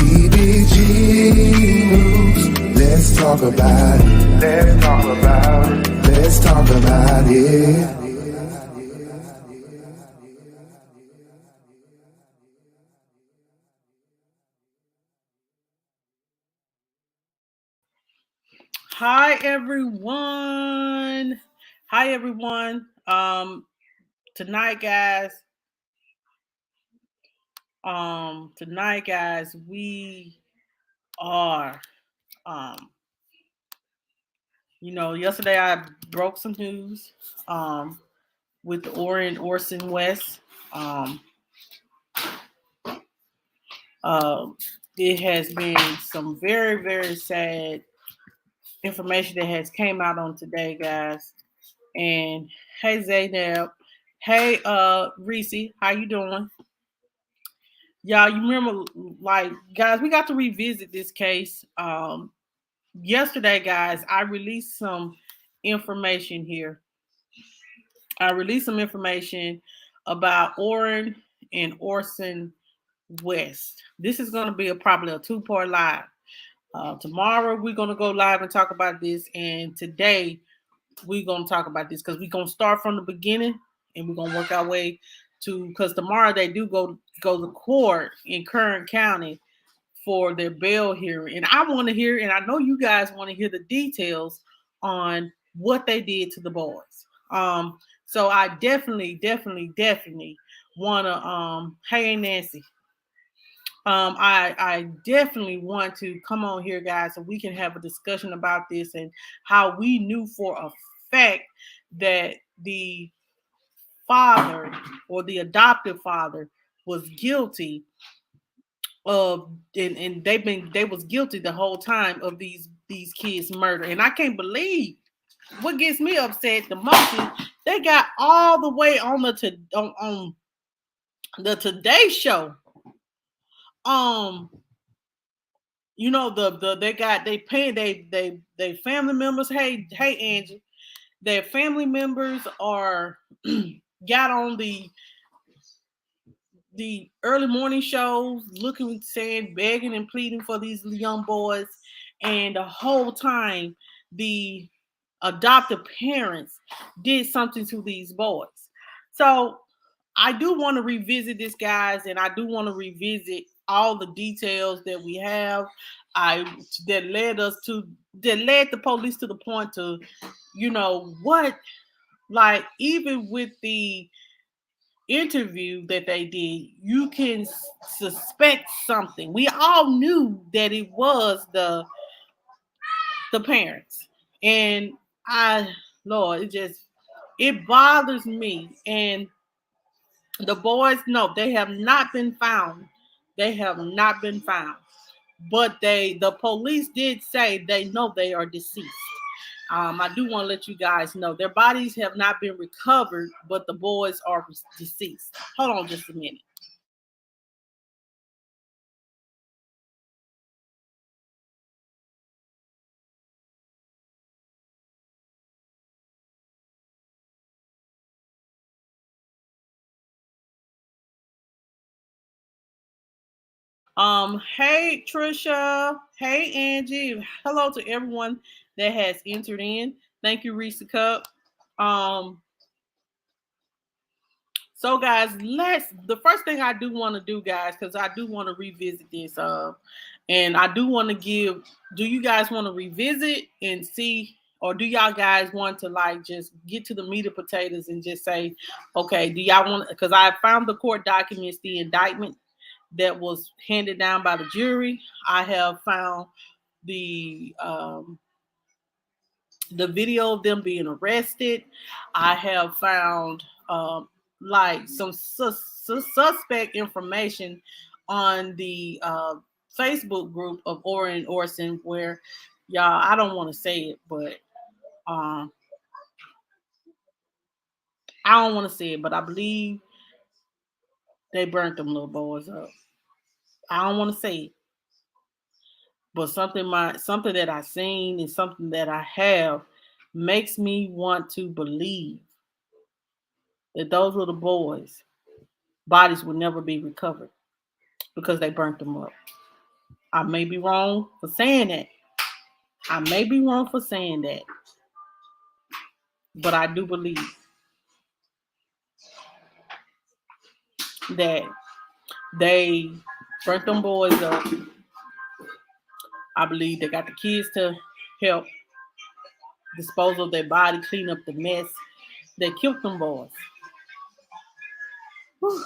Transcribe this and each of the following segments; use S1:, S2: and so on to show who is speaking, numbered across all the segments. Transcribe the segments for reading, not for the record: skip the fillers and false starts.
S1: TBG news. Let's talk about it. Let's talk about it. Let's talk about it.
S2: Hi everyone. Tonight guys, we are yesterday I broke some news with Orson West. It has been some very, very sad information that has came out on today, guys. And hey Zaynab, hey Reese, how you doing? Y'all, you remember, like, guys, we got to revisit this case. Yesterday, guys, I released some information here. I released some information about Orson West. This is going to be probably a two-part live. Tomorrow, we're going to go live and talk about this. And today, we're going to talk about this because we're going to start from the beginning and we're going to work our way to, because tomorrow they do go to court in Kern County for their bail hearing. And I want to hear, and I know you guys want to hear the details on what they did to the boys. So I definitely want to, hey Nancy, I definitely want to come on here, guys, so we can have a discussion about this and how we knew for a fact that the father or the adoptive father was guilty of, and they was guilty the whole time of these kids' murder. And I can't believe what gets me upset the most is they got all the way on the Today Show. They paying they family members. Hey Angie, their family members are got on the early morning shows, saying, begging and pleading for these young boys, and the whole time the adoptive parents did something to these boys. So I do want to revisit this, guys, and I do want to revisit all the details that we have. That led the police to the point to, like, even with the interview that they did, you can suspect something. We all knew that it was the parents, and Lord, it bothers me. And the boys, no, they have not been found. They have not been found. But the police did say they know they are deceased. I do want to let you guys know their bodies have not been recovered, but the boys are deceased. Hold on just a minute. Hey Trisha, hey Angie, hello to everyone that has entered in. Thank you, Reese Cup. So guys, the first thing I do want to do, guys, because I do want to revisit this, and I do want to do you guys want to revisit and see, or do y'all guys want to, like, just get to the meat and potatoes and just say, okay, do y'all want, because I found the court documents, the indictment that was handed down by the jury. I have found the video of them being arrested. I have found like some suspect information on the Facebook group of Orson, where, y'all, I don't want to say it, but I don't want to say it, but I believe they burnt them little boys up. I don't want to say it, but something that I seen and something that I have makes me want to believe that those little boys' bodies will never be recovered because they burnt them up. I may be wrong for saying that. I may be wrong for saying that. But I do believe that they burnt them boys up. I believe they got the kids to help dispose of their body, clean up the mess. They killed them boys. Whew.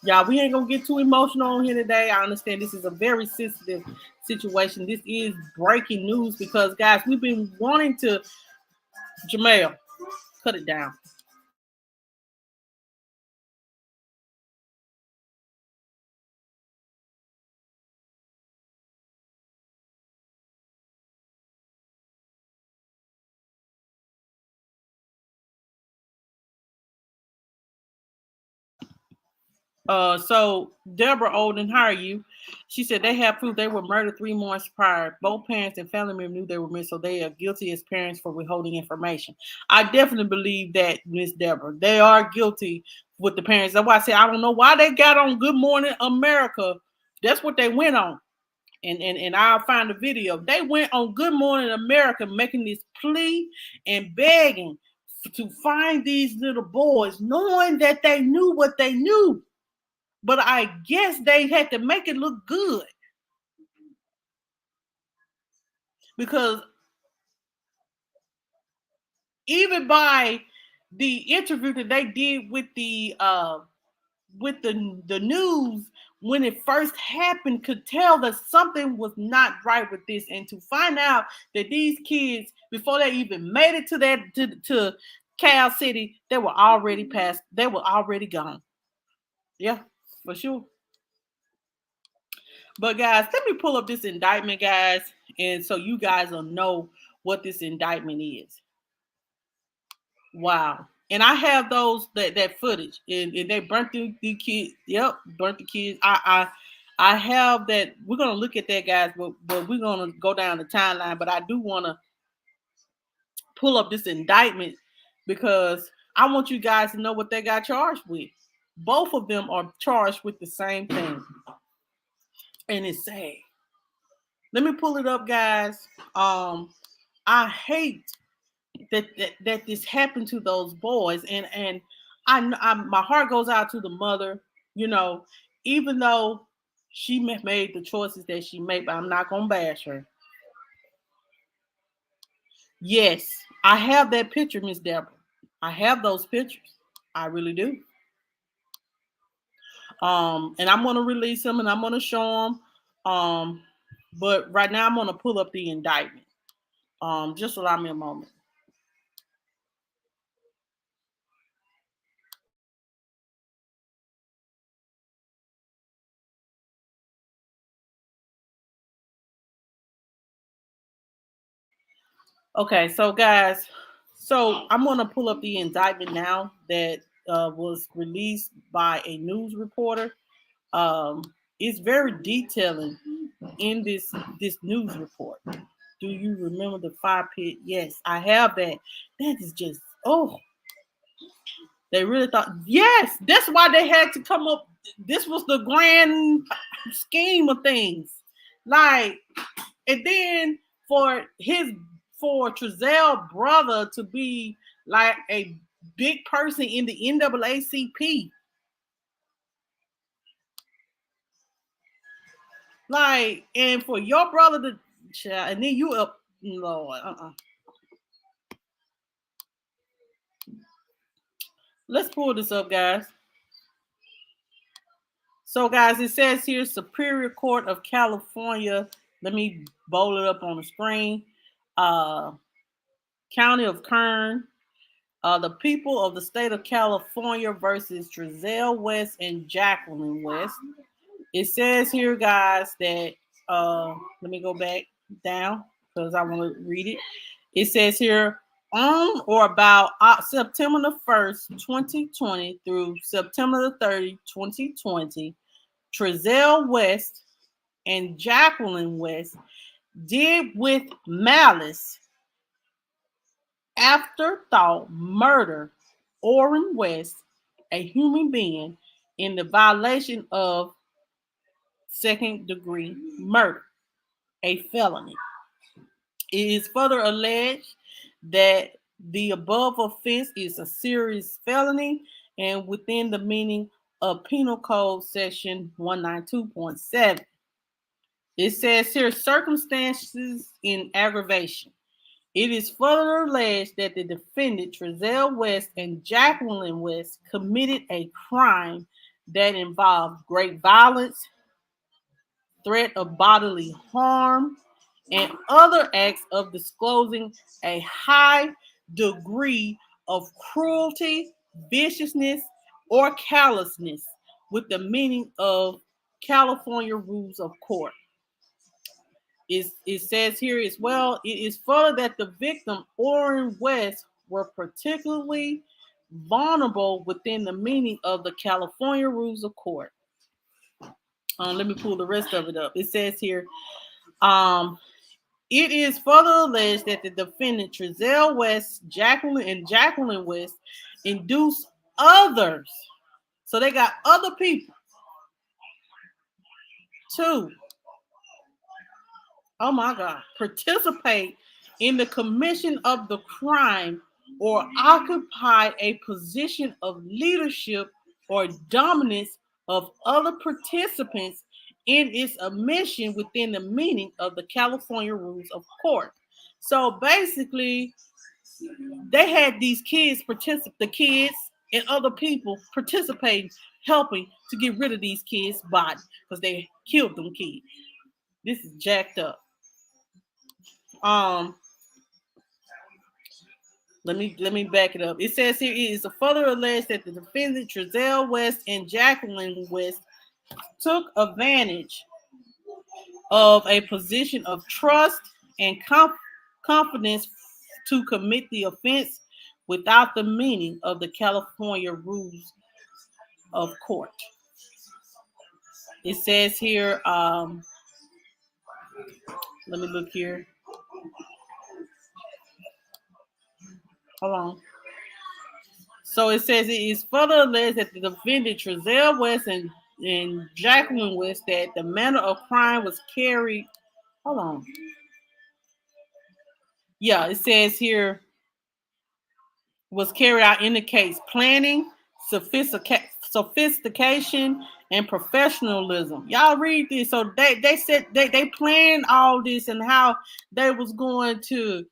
S2: Y'all, we ain't gonna get too emotional on here today. I understand this is a very sensitive situation. This is breaking news because, guys, we've been wanting to. Jamel, cut it down. So Deborah Olden, how are you? She said they have proof they were murdered 3 months prior. Both parents and family members knew they were missing, so they are guilty as parents for withholding information. I definitely believe that, Miss Deborah. They are guilty with the parents. That's why I said I don't know why they got on Good Morning America. That's what they went on. And I'll find the video. They went on Good Morning America making this plea and begging to find these little boys, knowing that they knew what they knew. But I guess they had to make it look good because even by the interview that they did with the news when it first happened, could tell that something was not right with this. And to find out that these kids, before they even made it to Cal City, they were already past. They were already gone. Yeah, for sure. But guys, let me pull up this indictment, guys, and so you guys will know what this indictment is. Wow. And I have that footage, and they burnt the kids. Yep, burnt the kids. I have that. We're gonna look at that, guys, but we're gonna go down the timeline. But I do want to pull up this indictment because I want you guys to know what they got charged with. Both of them are charged with the same thing, and it's sad. Let me pull it up, guys. I hate that this happened to those boys, and my heart goes out to the mother. You know, even though she made the choices that she made, but I'm not gonna bash her. Yes, I have that picture, Miss Deborah. I have those pictures. I really do. And I'm gonna release them and I'm gonna show them. But right now I'm gonna pull up the indictment. Just allow me a moment. Okay, so guys, so I'm gonna pull up the indictment now that was released by a news reporter. Um, it's very detailing in this news report. Do you remember the fire pit? Yes, I have that. That is just they really thought, yes, that's why they had to come up. This was the grand scheme of things. Like, and then for Trezell brother to be like a big person in the NAACP. Like, and for your brother to, and then you up, Lord, Let's pull this up, guys. So, guys, it says here Superior Court of California. Let me bold it up on the screen. County of Kern. The people of the state of California versus Trezell West and Jacqueline West. It says here, guys, that let me go back down because I want to read it. It says here on or about September the 1st, 2020 through September the 30th, 2020, Trezell West and Jacqueline West did with malice, afterthought murder Orrin West, a human being, in the violation of second-degree murder, a felony. It is further alleged that the above offense is a serious felony and within the meaning of Penal Code Section 192.7. It says here circumstances in aggravation. It is further alleged that the defendant, Trezell West and Jacqueline West, committed a crime that involved great violence, threat of bodily harm, and other acts of disclosing a high degree of cruelty, viciousness, or callousness with the meaning of California rules of court. It says here as well, it is further that the victim, Orrin West, were particularly vulnerable within the meaning of the California rules of court. Let me pull the rest of it up. It says here, it is further alleged that the defendant, Trezell West, Jacqueline West, induced others. So they got other people to, oh my God, participate in the commission of the crime or occupy a position of leadership or dominance of other participants in its admission within the meaning of the California rules of court. So basically, they had these kids the kids and other people participating, helping to get rid of these kids' bodies because they killed them kids. This is jacked up. Let me back it up. It says here it is further alleged that the defendant Trezell West and Jacqueline West took advantage of a position of trust and confidence to commit the offense without the meaning of the California rules of court. It says here, let me look here. Hold on. So it says it is further alleged that the defendant Trezell West and Jacqueline West that the manner of crime was carried. Hold on. Yeah, it says here was carried out indicates planning, sophistication, and professionalism. Y'all read this. So they said they planned all this and how they was going to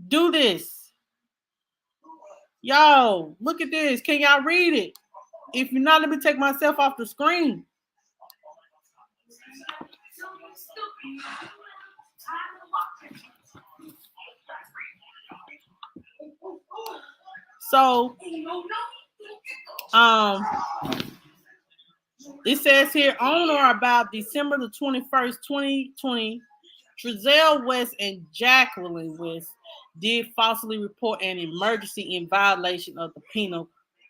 S2: do this. Yo, look at this. Can y'all read it? If you're not, let me take myself off the screen. So, it says here, on or about December the 21st, 2020, Trezell West and Jacqueline West did falsely report an emergency in violation of the Penal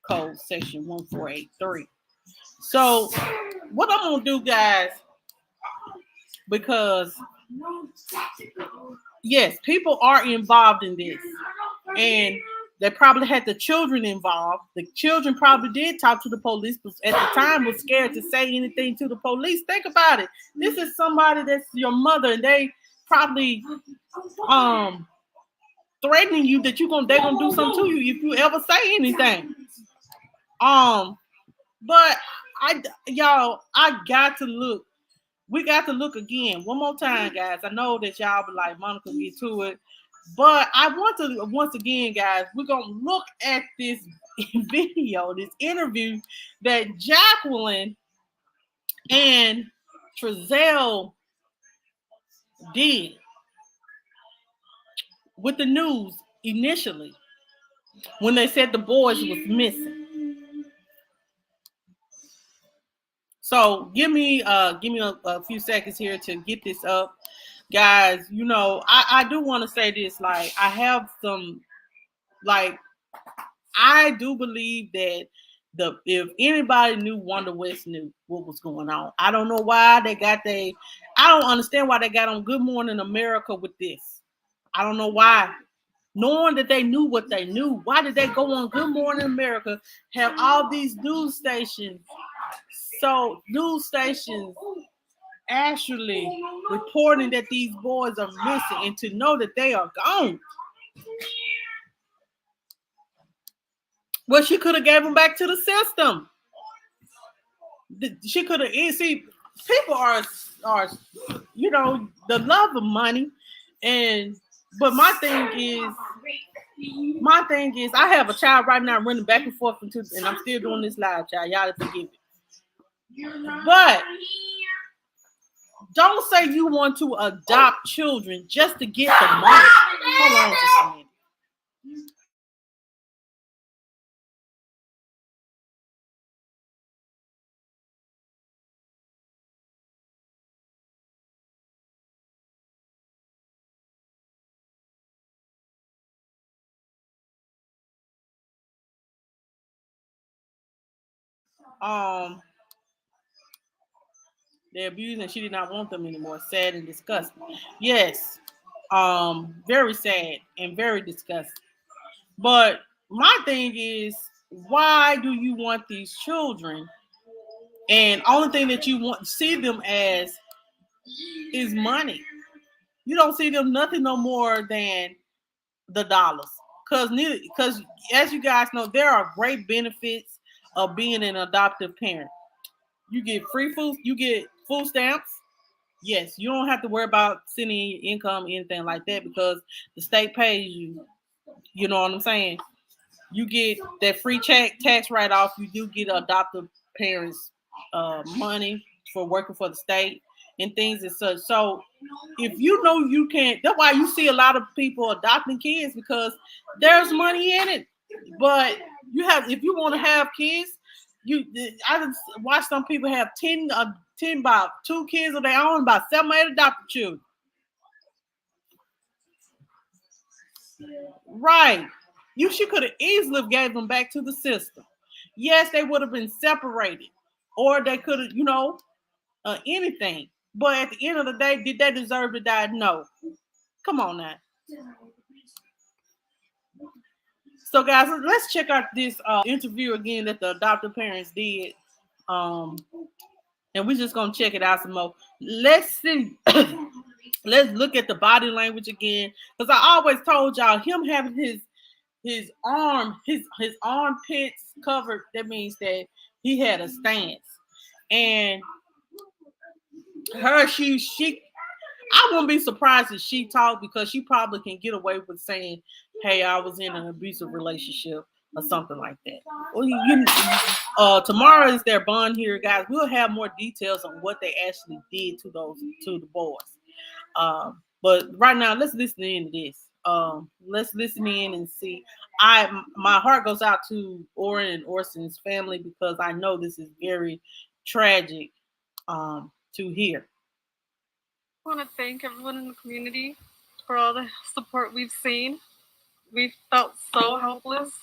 S2: Code Section 1483. So, what I'm going to do, guys, because, yes, people are involved in this, and they probably had the children involved. The children probably did talk to the police, but at the time was scared to say anything to the police. Think about it. This is somebody that's your mother, and they probably threatening you that they're gonna do something to you if you ever say anything. But I got to look. We got to look again one more time, guys. I know that y'all be like, Monica, get to it. But I want to, once again, guys, we're going to look at this video, this interview that Jacqueline and Trezell did with the news initially when they said the boys was missing. So give me a few seconds here to get this up. Guys, you know, I do want to say this, like, I have some, like, I do believe that if anybody knew, Wanda West knew what was going on. I don't know why I don't understand why they got on Good Morning America with this. I don't know why. Knowing that they knew what they knew, why did they go on Good Morning America, have all these news stations? So news stations actually reporting that these boys are missing and to know that they are gone. Well, she could have gave them back to the system. She could have. See, people are the love of money, and but my thing is, I have a child right now running back and forth and I'm still doing this live, child. Y'all forgive me. But don't say you want to adopt children just to get the money. Hold on just a minute. They're abusing and she did not want them anymore. Sad and disgusting. Yes. Very sad and very disgusting. But my thing is, why do you want these children? And only thing that you want see them as is money. You don't see them nothing no more than the dollars. Because as you guys know, there are great benefits of being an adoptive parent. You get free food, you get food stamps. Yes, you don't have to worry about sending in your income or anything like that because the state pays you. You know what I'm saying? You get that free tax write off. You do get adoptive parents money for working for the state and things and such. So if you know you can't, that's why you see a lot of people adopting kids because there's money in it. But if you want to have kids, I watch some people have 10 about 2 kids of their own, about 7 or 8 adopted children. Right. She could have easily gave them back to the system. Yes, they would have been separated, or they could have, anything. But at the end of the day, did they deserve to die? No. Come on now. So, guys, let's check out this interview again that the adoptive parents did. And we're just gonna check it out some more. Let's see. Let's look at the body language again, because I always told y'all him having his armpits covered. That means that he had a stance, and she I wouldn't be surprised if she talked because she probably can get away with saying, "Hey, I was in an abusive relationship." Or something like that. Well, tomorrow is their bond here, guys. We'll have more details on what they actually did to the boys. But right now, let's listen in to this. Let's listen in and see. My heart goes out to Oren and Orson's family because I know this is very tragic to hear.
S3: I want to thank everyone in the community for all the support we've seen. We've felt so helpless.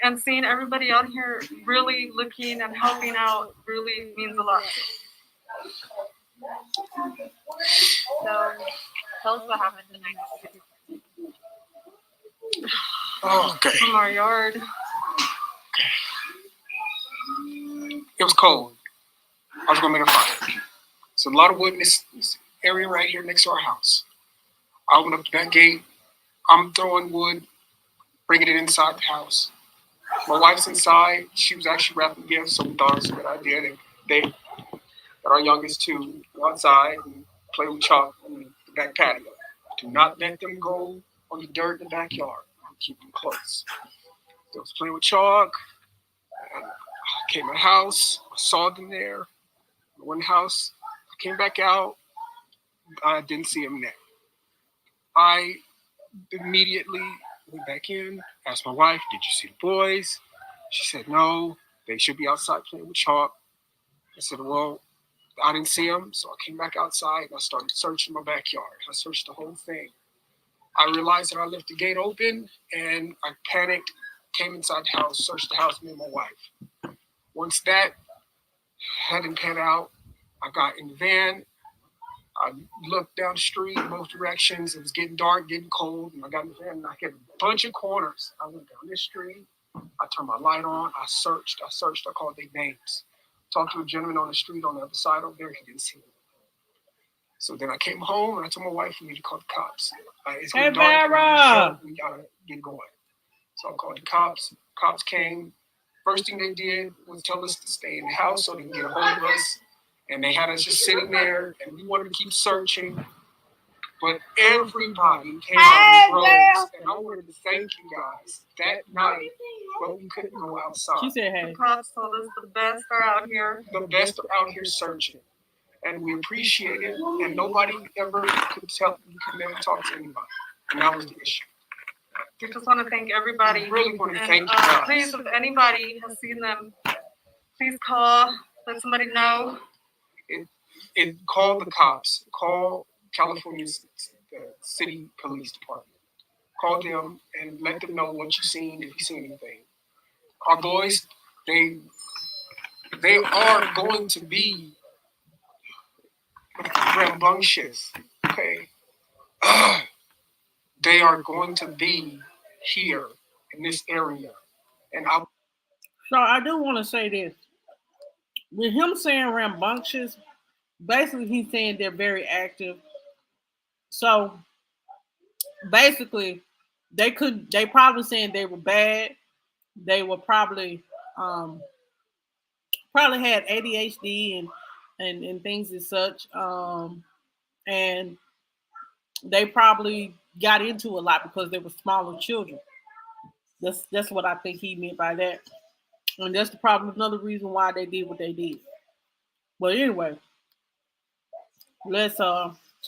S3: And seeing everybody out here really looking and helping out really means a lot. So, tell us what happened tonight.
S4: Okay.
S3: From our yard.
S4: It was cold. I was gonna make a fire. So a lot of wood in this area right here next to our house. I opened up the back gate. I'm throwing wood, bringing it inside the house. My wife's inside. She was actually wrapping gifts, so we thought it was a good idea. They got our youngest to go outside and play with chalk on the back patio. Do not let them go on the dirt in the backyard. Keep them close. They was playing with chalk. And I came in the house. I saw them there. I went in the house. I came back out. I didn't see them there. I immediately went back in, asked my wife, "Did you see the boys?" She said, "No, they should be outside playing with chalk." I said, "Well, I didn't see them." So I came back outside and I started searching my backyard. I searched the whole thing. I realized that I left the gate open and I panicked, came inside the house, searched the house, me and my wife. Once that hadn't pan out, I got in the van. I looked down the street, both directions. It was getting dark, getting cold, and I got in the van and I hit a bunch of corners. I went down this street. I turned my light on. I searched. I called their names. Talked to a gentleman on the street on the other side over there. He didn't see them. So then I came home and I told my wife we need to call the cops. It's
S2: Hey,
S4: getting dark.
S2: Barra.
S4: We gotta get going. So I called the cops. Cops came. First thing they did was tell us to stay in the house so they can get a hold of us. And they had us just sitting there, and we wanted to keep searching. But everybody came out in droves, and I wanted to thank you guys that night, but we couldn't go outside.
S2: She said, hey.
S3: The cops told us the best are out here.
S4: The best are out here searching, and we appreciate it. And nobody ever could tell, you could never talk to anybody, and that was the issue.
S3: We just want to thank everybody.
S4: I really want to
S3: And,
S4: thank you guys.
S3: please, if anybody has seen them, please call, let somebody know.
S4: And call the cops. Call California's city police department. Call them and let them know what you've seen, if you see anything. Our boys, they are going to be rambunctious. Okay, they are going to be here in this area, and
S2: So I do want to say this. With him saying rambunctious, basically he's saying they're very active. So basically, they probably saying they were bad. They were probably had ADHD and things as such. And they probably got into a lot because they were smaller children. That's what I think he meant by that. And that's probably another reason why they did what they did. But anyway, let's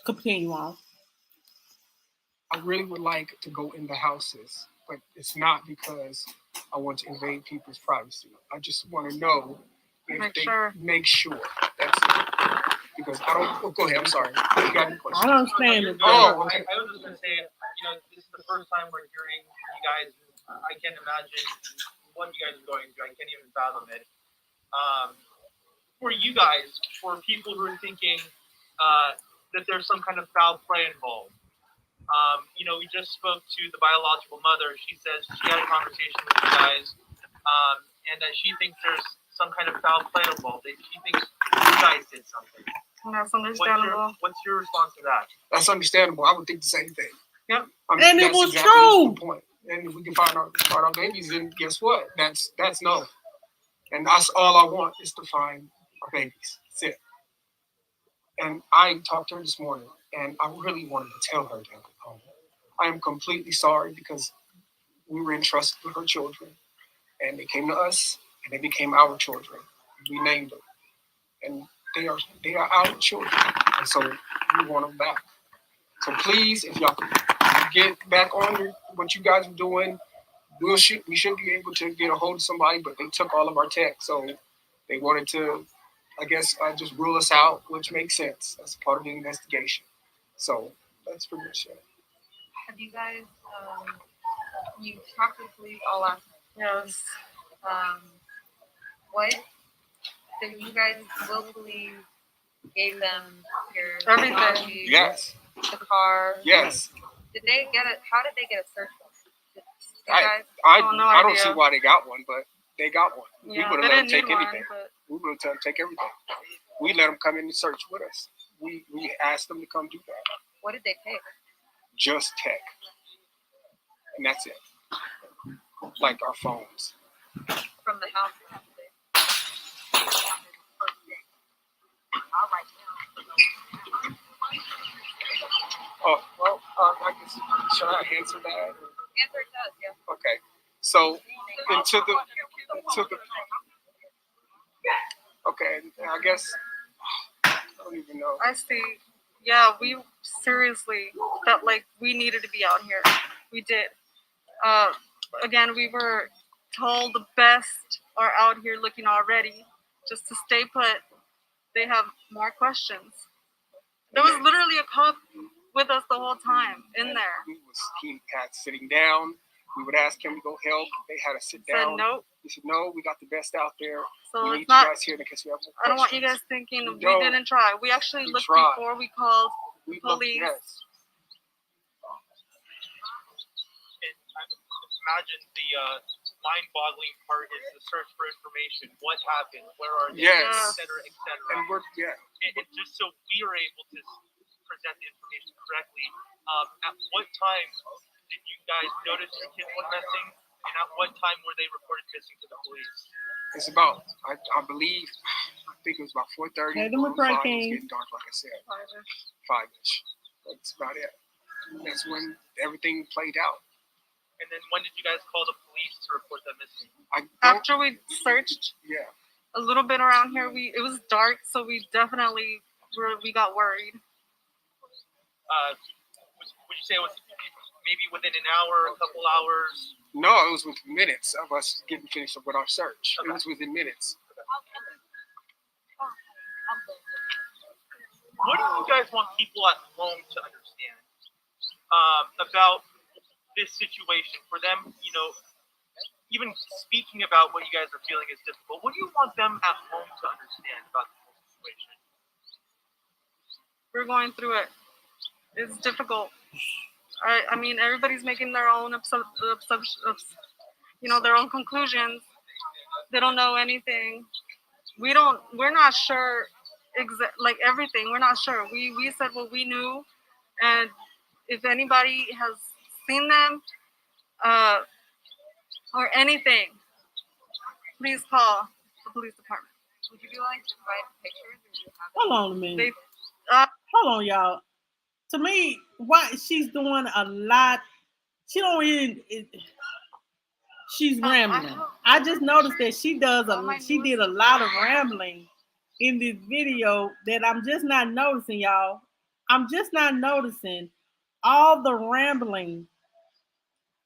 S2: continue on.
S4: I really would like to go in the houses, but it's not because I want to invade people's privacy. I just want to know if make sure. That's it. Because I don't. Oh, go ahead. I'm sorry. You got any questions?
S2: I don't understand it.
S4: Oh, okay.
S5: I was just going to say, this is the first time we're hearing from you guys. I can't imagine what you guys are going through. I can't even fathom it. For you guys, for people who are thinking that there's some kind of foul play involved, we just spoke to the biological mother. She says she had a conversation with you guys, and that she thinks there's some kind of foul play involved. She thinks you guys did something.
S3: And that's understandable.
S5: What's your response to that?
S4: That's understandable. I would think the same thing.
S3: Yep.
S2: And it was true.
S4: The point. And if we can find our babies, then guess what? That's no. And that's all I want is to find our babies. That's it. And I talked to her this morning, and I really wanted to tell her that I am completely sorry because we were entrusted with her children, and they came to us, and they became our children. We named them, and they are our children, and so we want them back. So please, if y'all can get back on what you guys are doing, we should be able to get a hold of somebody, but they took all of our tech, so they wanted to, I guess, just rule us out, which makes sense. That's part of the investigation. So that's pretty much it.
S6: Have you guys, you talked to the police all last night?
S3: Yes.
S6: What? So you guys willfully gave them your
S3: Everything.
S6: technology,
S4: Yes.
S6: the car.
S4: Yes.
S6: Did they get it? How did they get a search warrant?
S4: I
S3: no
S4: don't
S3: idea.
S4: see why they got one, but they got one.
S3: Yeah,
S4: We would
S3: they
S4: have let them
S3: didn't
S4: take
S3: need one,
S4: anything.
S3: but
S4: We would have let them take everything. We let them come in and search with us. We asked them to come do that.
S6: what did they take?
S4: Just tech. And that's it. Like our phones.
S6: From the house?
S4: Oh, well, I guess, should I answer that?
S6: Answer it does, yeah.
S4: Okay. So, into the, okay, I guess, I don't even know.
S3: I see. Yeah, we seriously felt like we needed to be out here. We did. Again, we were told the best are out here looking already. Just to stay put, they have more questions. There was literally a cop with us the whole time in there.
S4: He had sitting down. We would ask him to go help. They had to sit down.
S3: Said nope.
S4: He said, no, we got the best out there.
S3: So
S4: We
S3: it's
S4: need
S3: not.
S4: you guys here in case we have more
S3: I don't want you
S4: questions."
S3: guys thinking we
S4: No.
S3: didn't try. We actually
S4: We
S3: looked
S4: tried.
S3: before we called
S4: We
S3: police.
S4: yes.
S5: And I imagine the mind-boggling part is the search for information. What happened? Where are they?
S4: Yes.
S5: Et cetera, et cetera.
S4: And we're, yeah.
S5: And just so we are able to present the information correctly. At what time did you guys notice your kids went missing, and at what time were they reported missing to the police?
S4: It's about, I think it was about 4:30.
S2: Hey, them
S4: or
S2: Craig
S4: 5. It's
S2: King.
S4: getting dark, like I said. 5-ish. That's about it. That's when everything played out.
S5: And then when did you guys call the police to report them missing?
S3: After we searched
S4: Yeah.
S3: a little bit around here, it was dark, so we definitely we got worried.
S5: Would you say it was maybe within an hour, a couple hours?
S4: No, it was within minutes of us getting finished with our search.
S5: Okay.
S4: It was within minutes.
S5: What do you guys want people at home to understand about this situation? For them, even speaking about what you guys are feeling is difficult. What do you want them at home to understand about the whole situation?
S3: We're going through it. It's difficult. I mean, everybody's making their own their own conclusions. They don't know anything. We're not sure like everything. We're not sure. We said what we knew, and if anybody has seen them, or anything, please call the police department.
S6: Would you be willing to provide pictures? Or do you have
S2: Hold on a minute. Hold on, y'all. To me, why she's doing a lot. She don't even. She's rambling. I just noticed that she did a lot of rambling in this video that I'm just not noticing, y'all. I'm just not noticing all the rambling.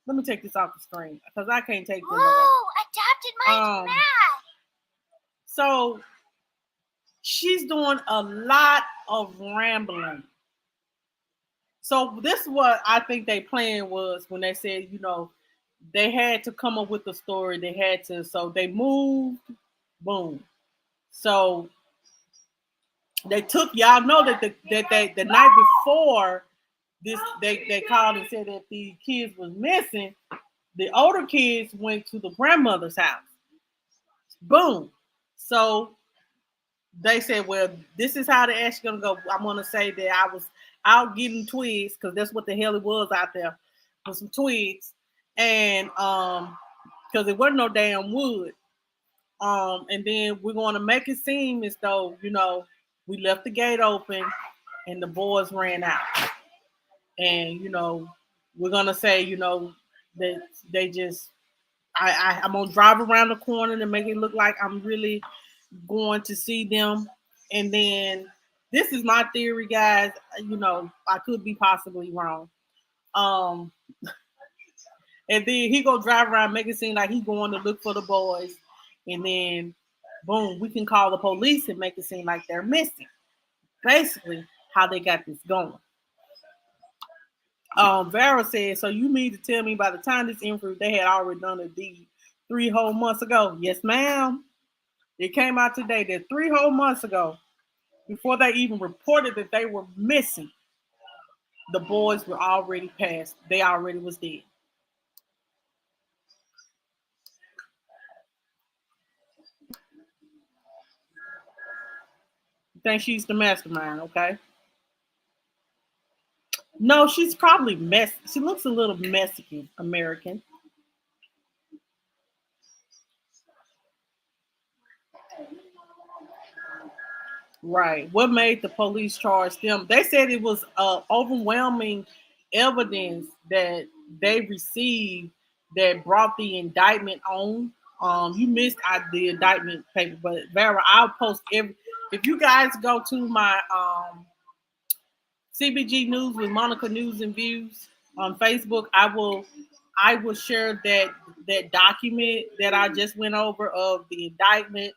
S2: Let me take this off the screen because I can't take this.
S6: Adopted my math.
S2: So she's doing a lot of rambling. So this is what I think they plan was when they said, they had to come up with a story. They had to, so they moved, boom. So they took, y'all know that the night before this, they called and said that the kids was missing. The older kids went to the grandmother's house. Boom. So they said, well, this is how the action gonna go. I'm gonna say that I was out getting twigs because that's what the hell it was out there for some twigs, and because it wasn't no damn wood. And then we're gonna make it seem as though we left the gate open and the boys ran out, and we're gonna say that they just I'm gonna drive around the corner to make it look like I'm really going to see them. And then this is my theory, guys. I could be possibly wrong. And then he go drive around, make it seem like he going to look for the boys. And then boom, we can call the police and make it seem like they're missing. Basically, how they got this going. Vera said, so you mean to tell me by the time this info they had already done a deed 3 whole months ago? Yes, ma'am. It came out today that 3 whole months ago, before they even reported that they were missing, the boys were already passed. They already was dead. You think she's the mastermind, okay? No, she's probably She looks a little Mexican American. Right. What made the police charge them? They said it was overwhelming evidence that they received that brought the indictment on. You missed the indictment paper, but Vera, I'll post if you guys go to my CBG News with Monica News and Views on Facebook, I will share that document that I just went over of the indictment.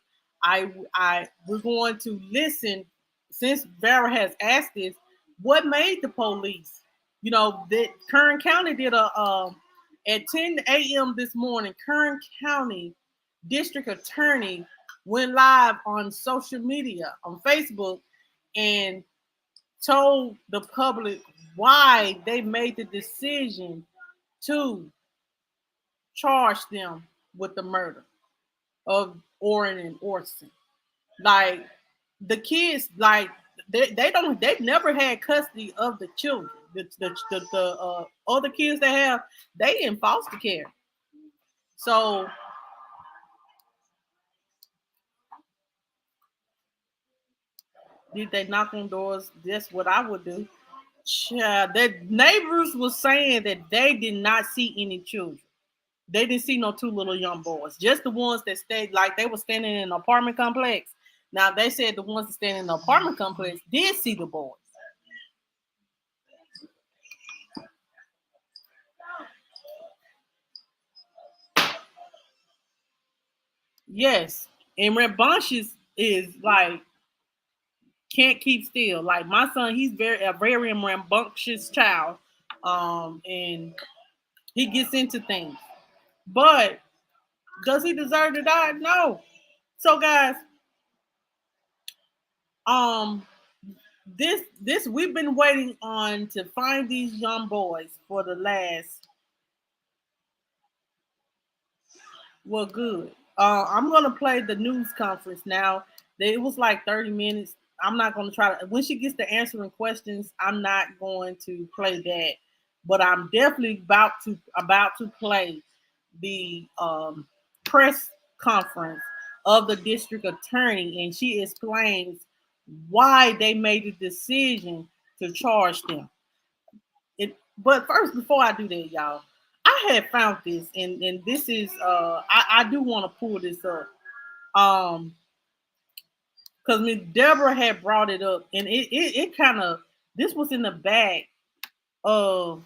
S2: We're going to listen, since Vera has asked this, what made the police? That Kern County did at 10 a.m. this morning, Kern County District Attorney went live on social media, on Facebook, and told the public why they made the decision to charge them with the murder of Orrin and Orson. Like, the kids, like, they've never had custody of the children. The other kids they have, they in foster care. So did they knock on doors? That's what I would do. Child, the neighbors was saying that they did not see any children. They didn't see no two little young boys, just the ones that stayed, like they were standing in an apartment complex. Now they said the ones that stand in the apartment complex did see the boys. Yes, and rambunctious is like can't keep still. Like my son, he's a very rambunctious child, and he gets into things. But does he deserve to die? No. So guys, um, this we've been waiting on to find these young boys for the last. Well, good. I'm gonna play the news conference now. It was like 30 minutes. I'm not gonna try to. When she gets to answering questions, I'm not going to play that. But I'm definitely about to play the press conference of the district attorney, and she explains why they made the decision to charge them. But first, before I do that, y'all, I had found this, and this is I do want to pull this up, because Miss Deborah had brought it up, and it kind of, this was in the back of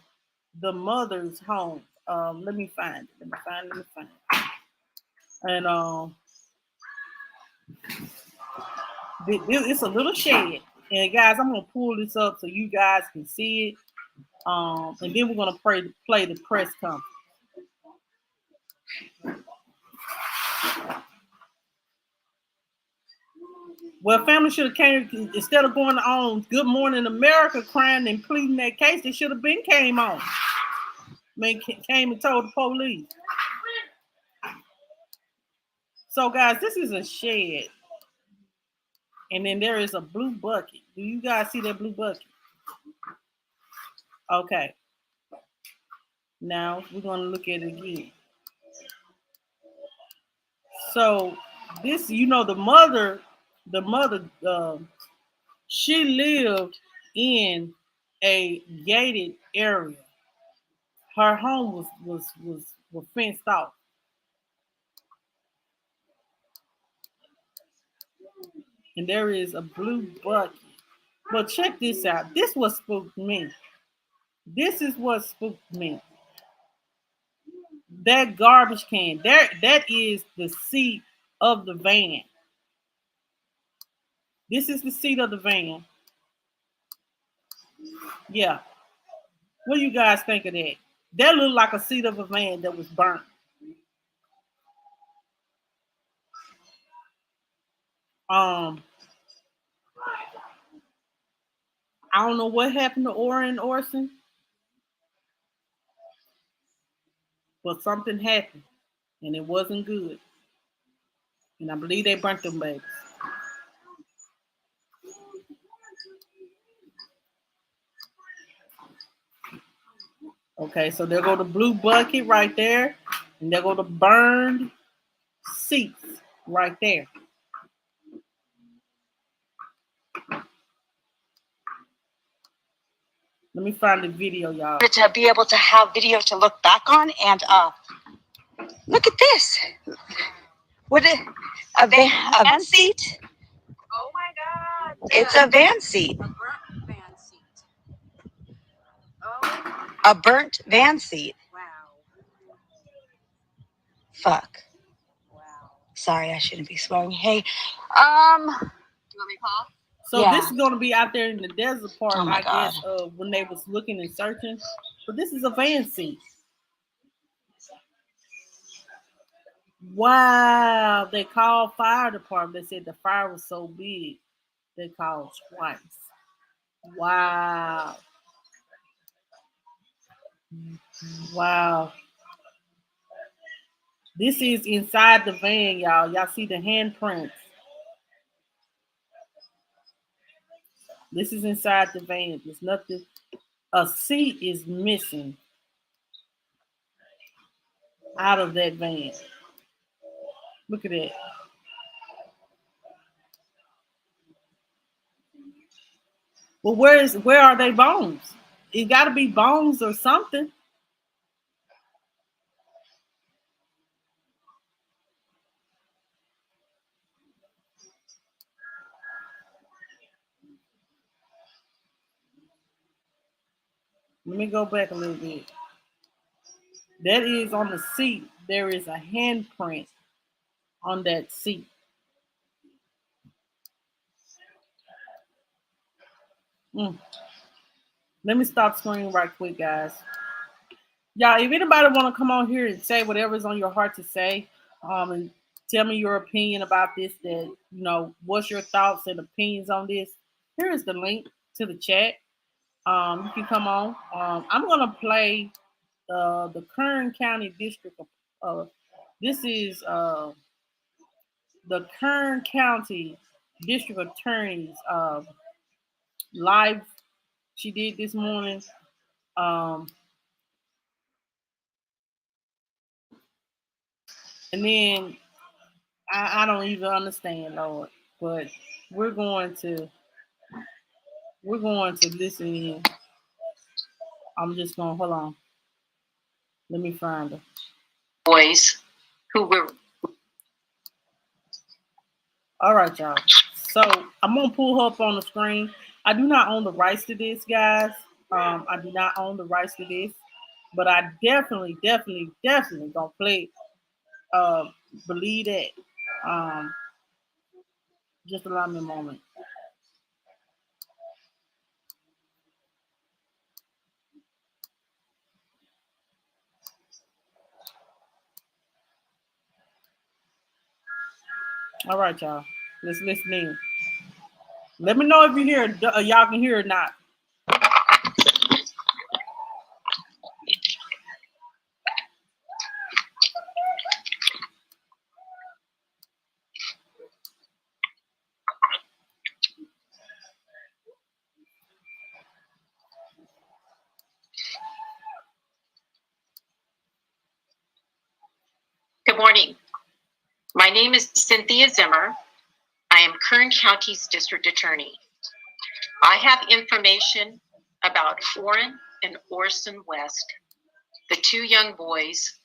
S2: the mother's home. Let me find it. Let me find it. And it's a little shed, and guys, I'm gonna pull this up so you guys can see it. And then we're gonna play the press conference. Well, family should have came, instead of going on Good Morning America crying and pleading that case. They should have been came on. Came and told the police. So guys, this is a shed, and then there is a blue bucket. Do you guys see that blue bucket? Okay. Now we're gonna look at it again. So this, the mother, she lived in a gated area. Her home was fenced off. And there is a blue bucket. But check this out. This what spooked me. This is what spooked me. That garbage can. That is the seat of the van. This is the seat of the van. Yeah. What do you guys think of that? That looked like a seat of a van that was burnt. Um, I don't know what happened to Orrin Orson, but something happened, and it wasn't good. And I believe they burnt them babies. Okay, so there go the blue bucket right there, and there go the burned seats right there. Let me find the video, y'all.
S7: To be able to have video to look back on, and look at this. What a van seat?
S6: Oh my God.
S7: It's a van seat.
S6: A burnt van seat. Oh.
S7: A burnt van seat.
S6: Wow.
S7: Fuck.
S6: Wow.
S7: Sorry, I shouldn't be swearing. Hey,
S6: Do you want me to call?
S2: So
S7: yeah.
S2: this is going to be out there in the desert part,
S7: Oh my
S2: I
S7: God.
S2: guess, when they was looking and searching. But this is a van seat. Wow. They called fire department. They said the fire was so big, they called twice. Wow. Wow. This is inside the van, y'all. Y'all see the handprints. This is inside the van. There's nothing. A seat is missing out of that van. Look at that. Well, where are they bones? It got to be bones or something. Let me go back a little bit. That is on the seat. There is a handprint on that seat. Mm. Let me stop screen right quick, guys. Y'all, if anybody want to come on here and say whatever's on your heart to say, and tell me your opinion about this, that, you know, what's your thoughts and opinions on this, here is the link to the chat. You can come on. I'm going to play the Kern County District of, this is the Kern County District Attorney's live she did this morning. And then I don't even understand, Lord, but we're going to listen in. I'm just going to hold on. Let me find her.
S7: Boys who were.
S2: All right, y'all. So I'm gonna pull her up on the screen. I do not own the rights to this, guys. I do not own the rights to this, but I definitely gonna play. Believe that. Just allow me a moment. All right, y'all. Let's listen in. Let me know if you hear, y'all can hear or not.
S7: Good morning. My name is Cynthia Zimmer. I am Kern County's District Attorney. I have information about Orrin and Orson West, the two young boys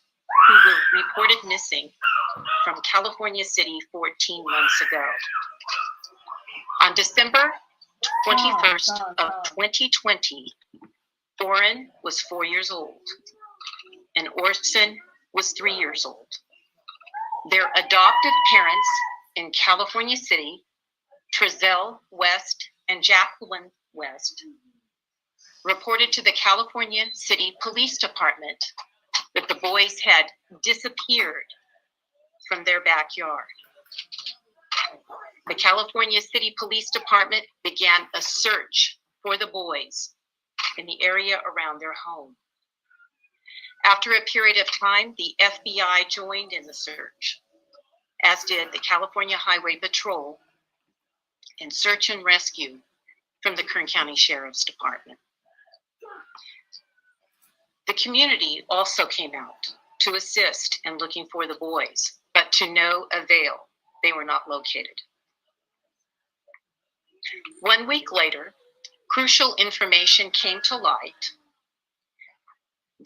S7: who were reported missing from California City 14 months ago. On December 21st of 2020, Orrin was 4 years old and Orson was 3 years old. Their adoptive parents in California City, Trezell West and Jacqueline West, reported to the California City Police Department that the boys had disappeared from their backyard. The California City Police Department began a search for the boys in the area around their home. After a period of time, the FBI joined in the search, as did the California Highway Patrol and search and rescue from the Kern County Sheriff's Department. The community also came out to assist in looking for the boys, but to no avail. They were not located. 1 week later, crucial information came to light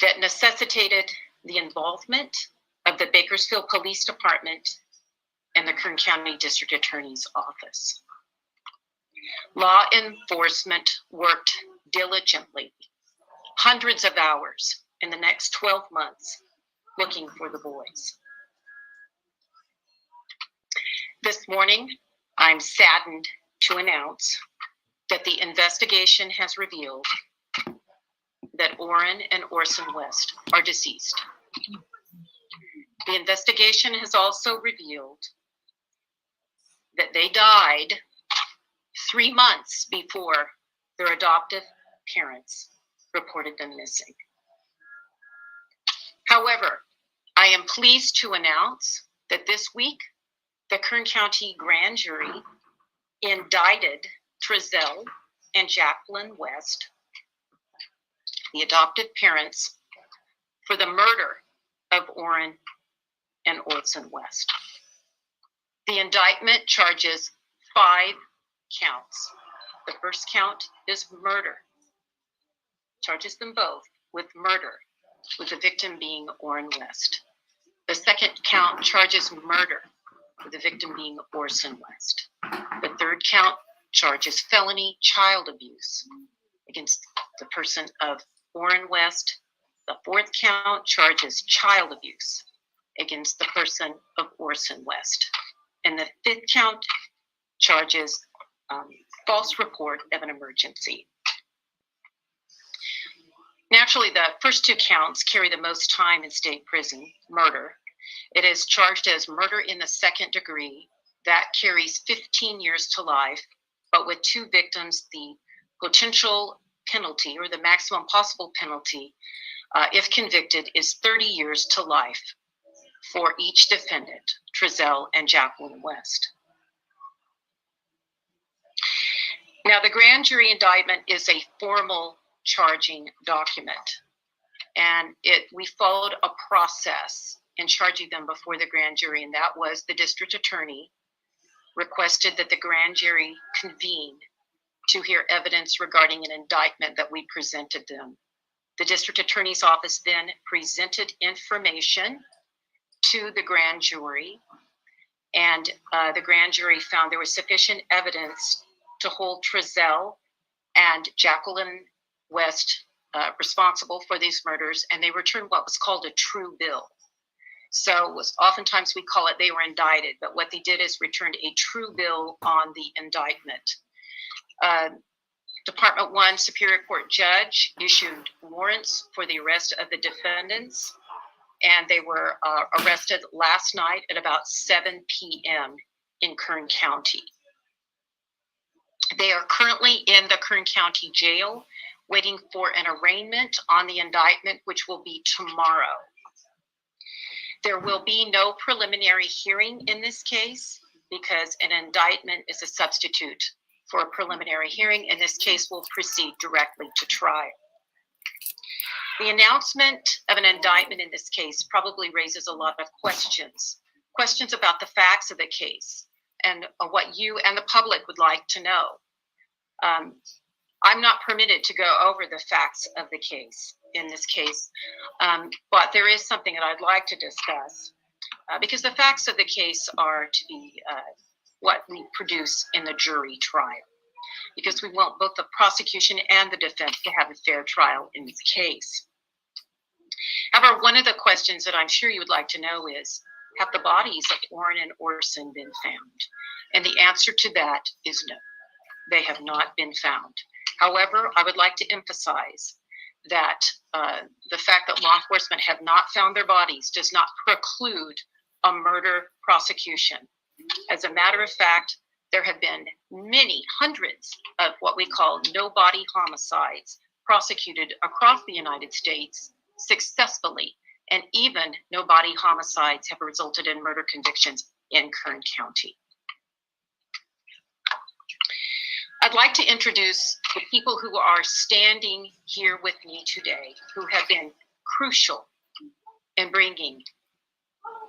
S7: that necessitated the involvement of the Bakersfield Police Department and the Kern County District Attorney's Office. Law enforcement worked diligently, hundreds of hours in the next 12 months, looking for the boys. This morning, I'm saddened to announce that the investigation has revealed that Orrin and Orson West are deceased. The investigation has also revealed that they died 3 months before their adoptive parents reported them missing. However, I am pleased to announce that this week, the Kern County Grand Jury indicted Trezell and Jacqueline West, the adopted parents, for the murder of Orrin and Orson West. The indictment charges 5 counts. The first count is murder. Charges them both with murder, with the victim being Orrin West. The second count charges murder, with the victim being Orson West. The third count charges felony child abuse against the person of Orrin West. The fourth count charges child abuse against the person of Orson West. And the fifth count charges false report of an emergency. Naturally, the first 2 counts carry the most time in state prison, murder. It is charged as murder in the second degree. That carries 15 years to life, but with 2 victims, the potential penalty or the maximum possible penalty, if convicted, is 30 years to life for each defendant, Trezell and Jacqueline West. Now, the grand jury indictment is a formal charging document, and we followed a process in charging them before the grand jury, and that was the district attorney requested that the grand jury convene to hear evidence regarding an indictment that we presented them. The district attorney's office then presented information to the grand jury, and the grand jury found there was sufficient evidence to hold Trezell and Jacqueline West responsible for these murders, and they returned what was called a true bill. So oftentimes we call it they were indicted, but what they did is returned a true bill on the indictment. Department 1 Superior Court judge issued warrants for the arrest of the defendants, and they were arrested last night at about 7 p.m. in Kern County. They are currently in the Kern County Jail waiting for an arraignment on the indictment, which will be tomorrow. There will be no preliminary hearing in this case because an indictment is a substitute for a preliminary hearing. In this case, will proceed directly to trial. The announcement of an indictment in this case probably raises a lot of questions about the facts of the case and what you and the public would like to know. I'm not permitted to go over the facts of the case in this case, but there is something that I'd like to discuss because the facts of the case are to be what we produce in the jury trial, because we want both the prosecution and the defense to have a fair trial in this case. However, one of the questions that I'm sure you would like to know is, have the bodies of Orrin and Orson been found? And the answer to that is no, they have not been found. However, I would like to emphasize that the fact that law enforcement have not found their bodies does not preclude a murder prosecution. As a matter of fact, there have been many hundreds of what we call no-body homicides prosecuted across the United States successfully, and even no-body homicides have resulted in murder convictions in Kern County. I'd like to introduce the people who are standing here with me today, who have been crucial in bringing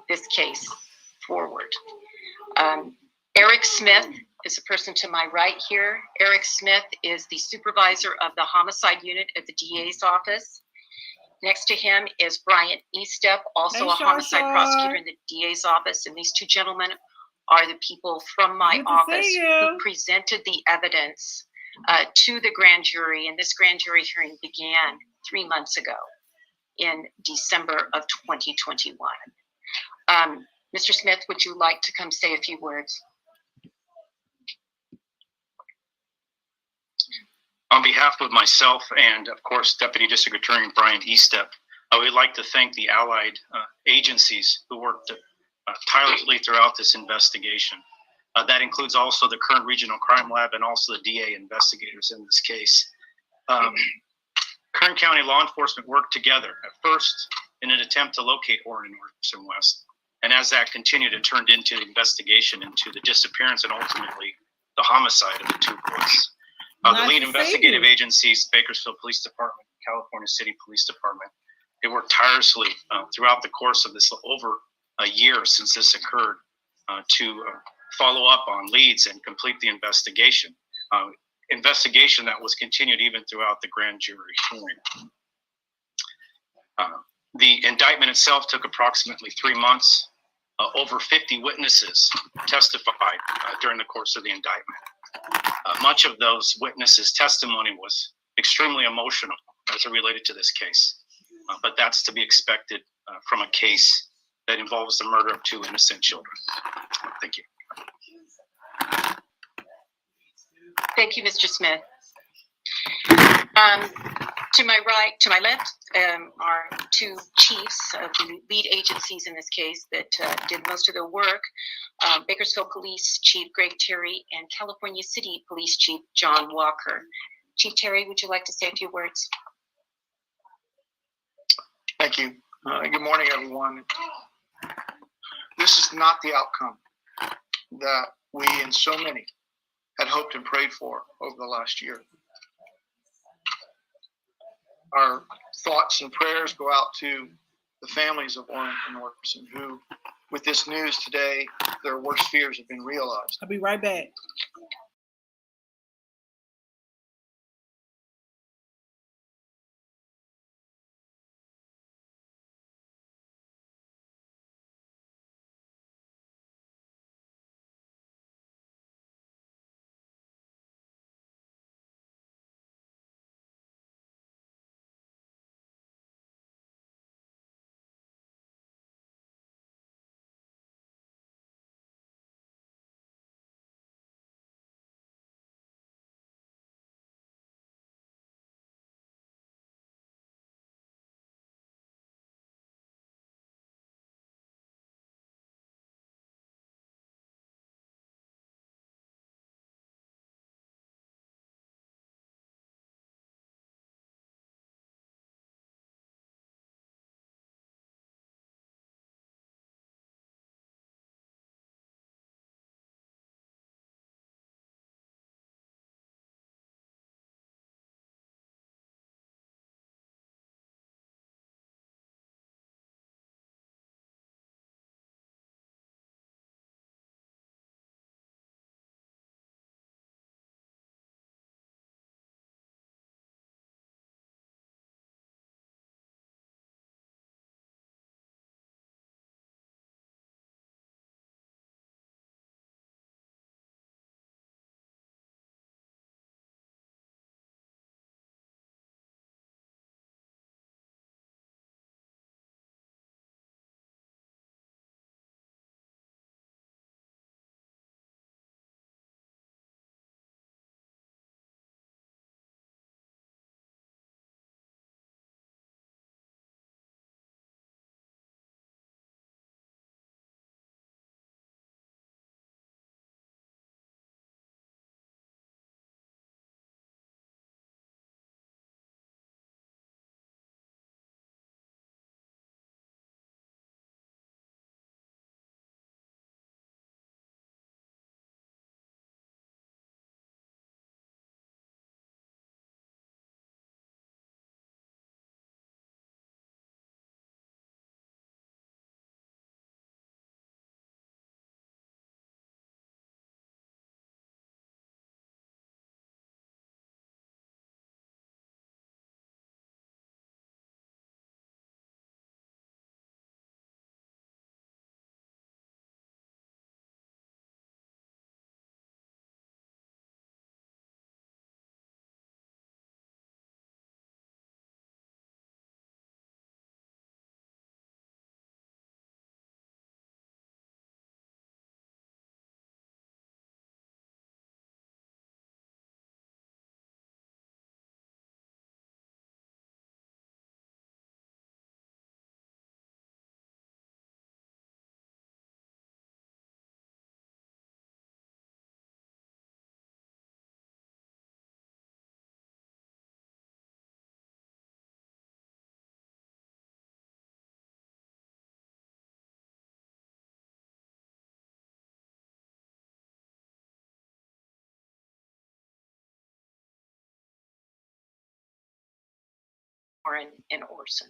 S7: this case forward. Eric Smith is the person to my right here. Eric Smith is the supervisor of the homicide unit at the DA's office. Next to him is Brian Estep, also a homicide prosecutor in the DA's office. And these 2 gentlemen are the people from my office who presented the evidence to the grand jury. And this grand jury hearing began 3 months ago in December of 2021. Mr. Smith, would you like to come say a few words?
S8: On behalf of myself and, of course, Deputy District Attorney Brian Estep, I would like to thank the allied agencies who worked tirelessly throughout this investigation. That includes also the Kern Regional Crime Lab and also the DA investigators in this case. Kern County law enforcement worked together at first in an attempt to locate Orrin and Orson West. And as that continued, it turned into the investigation into the disappearance and ultimately the homicide of the 2 boys. The
S2: Nice
S8: lead
S2: to see
S8: investigative
S2: you.
S8: agencies, Bakersfield Police Department, California City Police Department, they worked tirelessly throughout the course of this over a year since this occurred to follow up on leads and complete the investigation. Investigation that was continued even throughout the grand jury hearing. The indictment itself took approximately 3 months. Over 50 witnesses testified during the course of the indictment. Much of those witnesses' testimony was extremely emotional as it related to this case, but that's to be expected from a case that involves the murder of 2 innocent children. Thank you.
S7: Thank you, Mr. Smith. To my right, to my left, are 2 chiefs of the lead agencies in this case that did most of the work. Bakersfield Police Chief Greg Terry and California City Police Chief John Walker. Chief Terry, would you like to say a few words?
S9: Thank you. Good morning, everyone. This is not the outcome that we and so many had hoped and prayed for over the last year. Our thoughts and prayers go out to the families of Orrin and Orson, who, with this news today, their worst fears have been realized.
S2: I'll be right back.
S7: Orrin and Orson.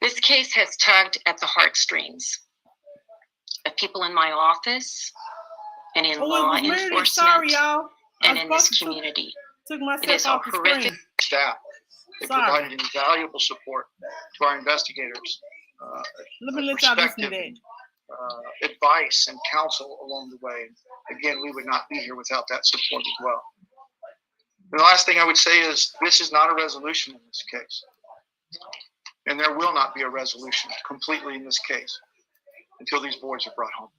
S7: This case has tugged at the heartstrings of people in my office and in law enforcement
S2: Sorry, y'all.
S7: and in this community.
S2: Took
S7: It is a
S2: myself off the
S7: horrific.
S2: screen.
S9: Staff, they
S2: Sorry.
S9: provided invaluable support to our investigators.
S2: Let me let y'all listen to
S9: perspective,
S2: that.
S9: advice and counsel along the way. Again, we would not be here without that support as well. And the last thing I would say is this is not a resolution in this case. And there will not be a resolution completely in this case until these boys are brought home.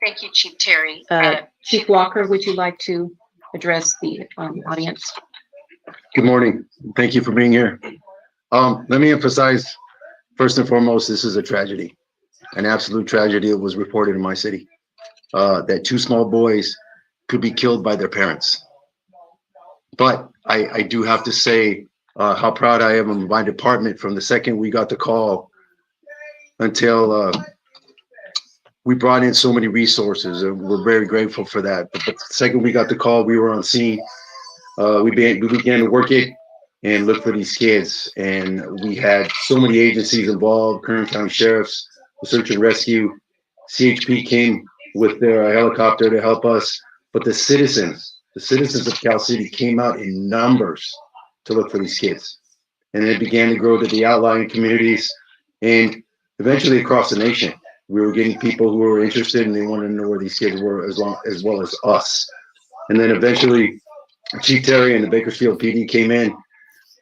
S7: Thank you, Chief Terry.
S10: Chief Walker, would you like to address the audience?
S11: Good morning. Thank you for being here. Let me emphasize, first and foremost, this is a tragedy, an absolute tragedy. It was reported in my city that 2 small boys could be killed by their parents. But I do have to say how proud I am of my department from the second we got the call until we brought in so many resources, and we're very grateful for that. But the second we got the call, we were on scene. We began to work it and look for these kids. And we had so many agencies involved, Kern County Sheriff's, Search and Rescue, CHP came with their helicopter to help us. But the citizens of Cal City came out in numbers to look for these kids. And it began to grow to the outlying communities and eventually across the nation. We were getting people who were interested and they wanted to know where these kids were as well as us. And then eventually Chief Terry and the Bakersfield PD came in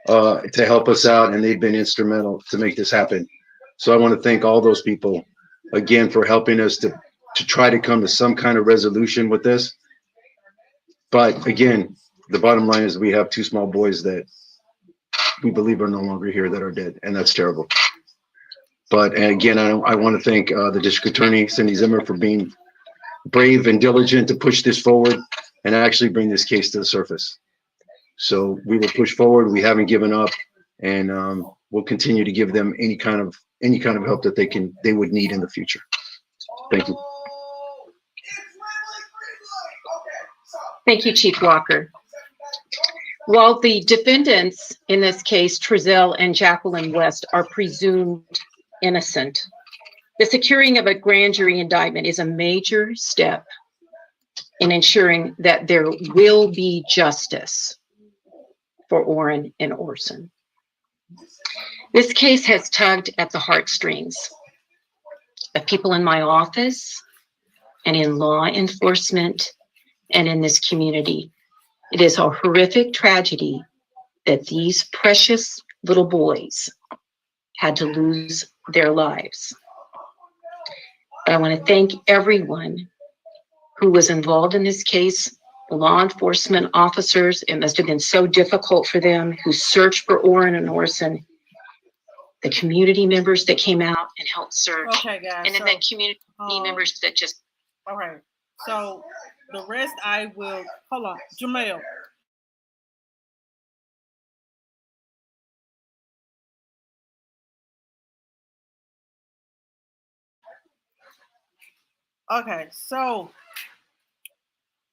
S11: to help us out, and they've been instrumental to make this happen. So I want to thank all those people again for helping us to try to come to some kind of resolution with this. But again, the bottom line is we have 2 small boys that we believe are no longer here that are dead, and that's terrible. But again, I want to thank the District Attorney, Cindy Zimmer, for being brave and diligent to push this forward and actually bring this case to the surface. So we will push forward. We haven't given up, and we'll continue to give them any kind of help that they would need in the future. Thank you.
S10: Thank you, Chief Walker. While the defendants in this case, Trezell and Jacqueline West, are presumed innocent, the securing of a grand jury indictment is a major step in ensuring that there will be justice for Orrin and Orson. This case has tugged at the heartstrings of people in my office and in law enforcement and in this community. It is a horrific tragedy that these precious little boys had to lose their lives. But I want to thank everyone who was involved in this case, the law enforcement officers. It must have been so difficult for them who searched for Orrin and Orson, the community members that came out and helped search.
S2: Okay, guys.
S7: And then the community members that just.
S2: All right. So the rest I will, hold on, Jamel. Okay, so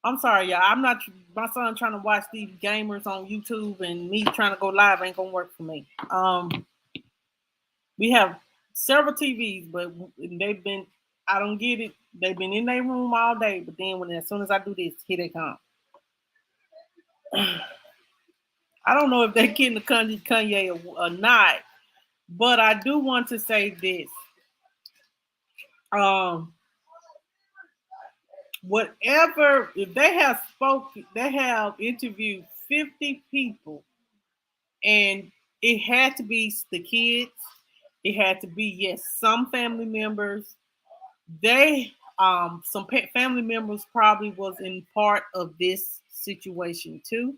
S2: I'm sorry, y'all. I'm not, my son trying to watch these gamers on YouTube and me trying to go live ain't gonna work for me. We have several TVs, but they've been, I don't get it. They've been in their room all day, but then as soon as I do this, here they come. I don't know if they're getting the Kanye or not, but I do want to say this. Whatever, if they have interviewed 50 people, and it had to be the kids, it had to be, yes, some family members. They, some family members probably was in part of this situation too.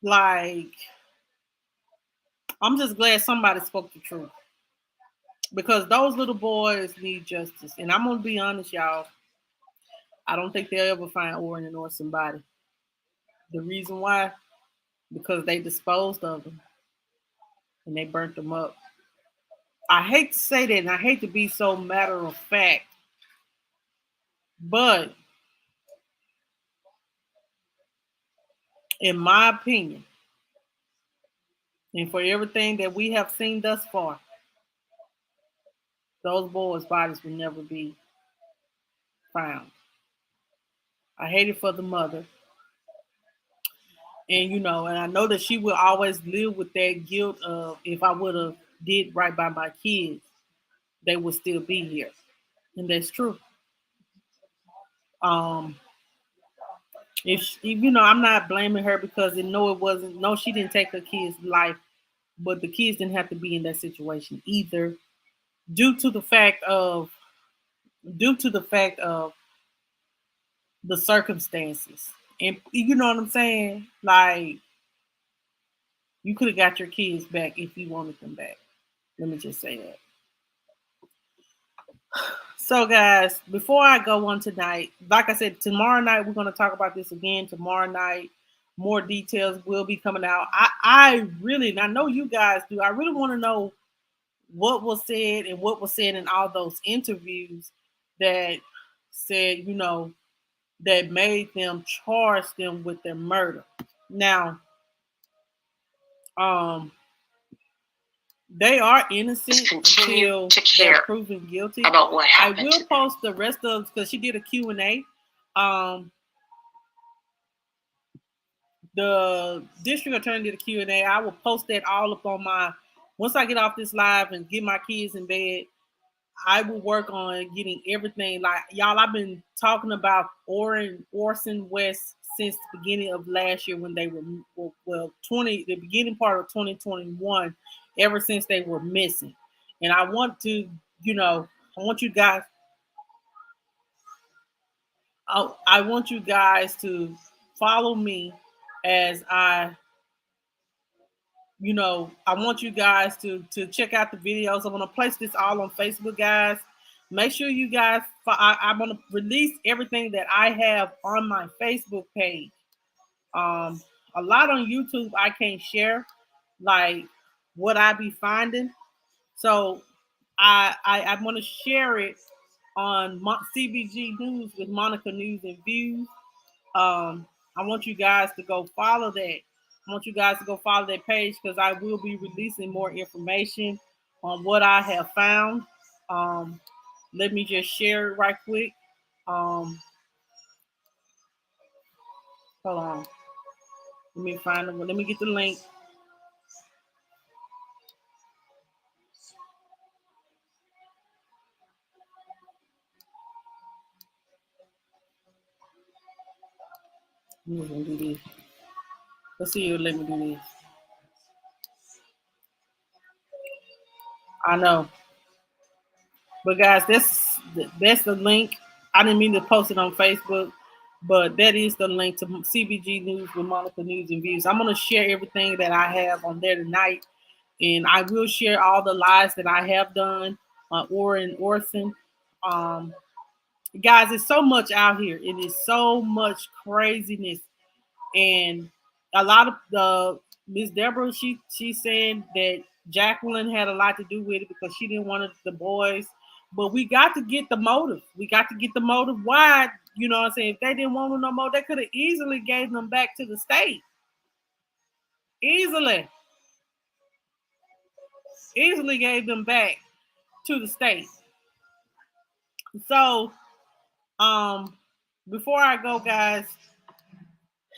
S2: Like, I'm just glad somebody spoke the truth, because those little boys need justice. And I'm gonna be honest, y'all. I don't think they'll ever find Orrin and Orson body. The reason why, because they disposed of them and they burnt them up. I hate to say that, and I hate to be so matter of fact, but in my opinion, and for everything that we have seen thus far, those boys' bodies will never be found. I hate it for the mother. And and I know that she will always live with that guilt of, if I would have did right by my kids, they would still be here. And that's true. Um, if I'm not blaming her because it wasn't. No, she didn't take her kid's life, but the kids didn't have to be in that situation either, due to the fact of due to the fact of the circumstances. And you know what I'm saying? Like, you could have got your kids back if you wanted them back. Let me just say that. So, guys, before I go on tonight, like I said, tomorrow night we're going to talk about this again. Tomorrow night, more details will be coming out. I really, and I know you guys do, I really want to know what was said and what was said in all those interviews that said, that made them charge them with their murder. Now, they are innocent until they're proven guilty.
S7: About what
S2: I
S7: happened.
S2: will post the rest of, because she did a Q&A. The district attorney did a Q&A. I will post that all up on once I get off this live and get my kids in bed, I will work on getting everything. Like, y'all, I've been talking about Orson West since the beginning of last year, when they were, the beginning part of 2021, ever since they were missing. And I want to, I want you guys, I want you guys to follow me as I want you guys to check out the videos. I'm going to place this all on Facebook, guys. Make sure you guys, I'm going to release everything that I have on my Facebook page. A lot on YouTube I can't share, like what I be finding. So I'm going to share it on CBG News with Monica News and Views. I want you guys to go follow that. I want you guys to go follow that page, because I will be releasing more information on what I have found. Let me just share it right quick. Hold on. Let me find it. Let me get the link. I'm just gonna do this. Let's see if let me do this. I know. But guys, that's the link. I didn't mean to post it on Facebook, but that is the link to CBG News with Monica News and Views. I'm going to share everything that I have on there tonight, and I will share all the lives that I have done on Orson. Guys, it's so much out here. It is so much craziness, and a lot of the Miss Deborah, she said that Jacqueline had a lot to do with it because she didn't want the boys. But we got to get the motive. We got to get the motive. Why? You know what I'm saying? If they didn't want them no more, they could have easily gave them back to the state. Easily gave them back to the state. So, before I go, guys,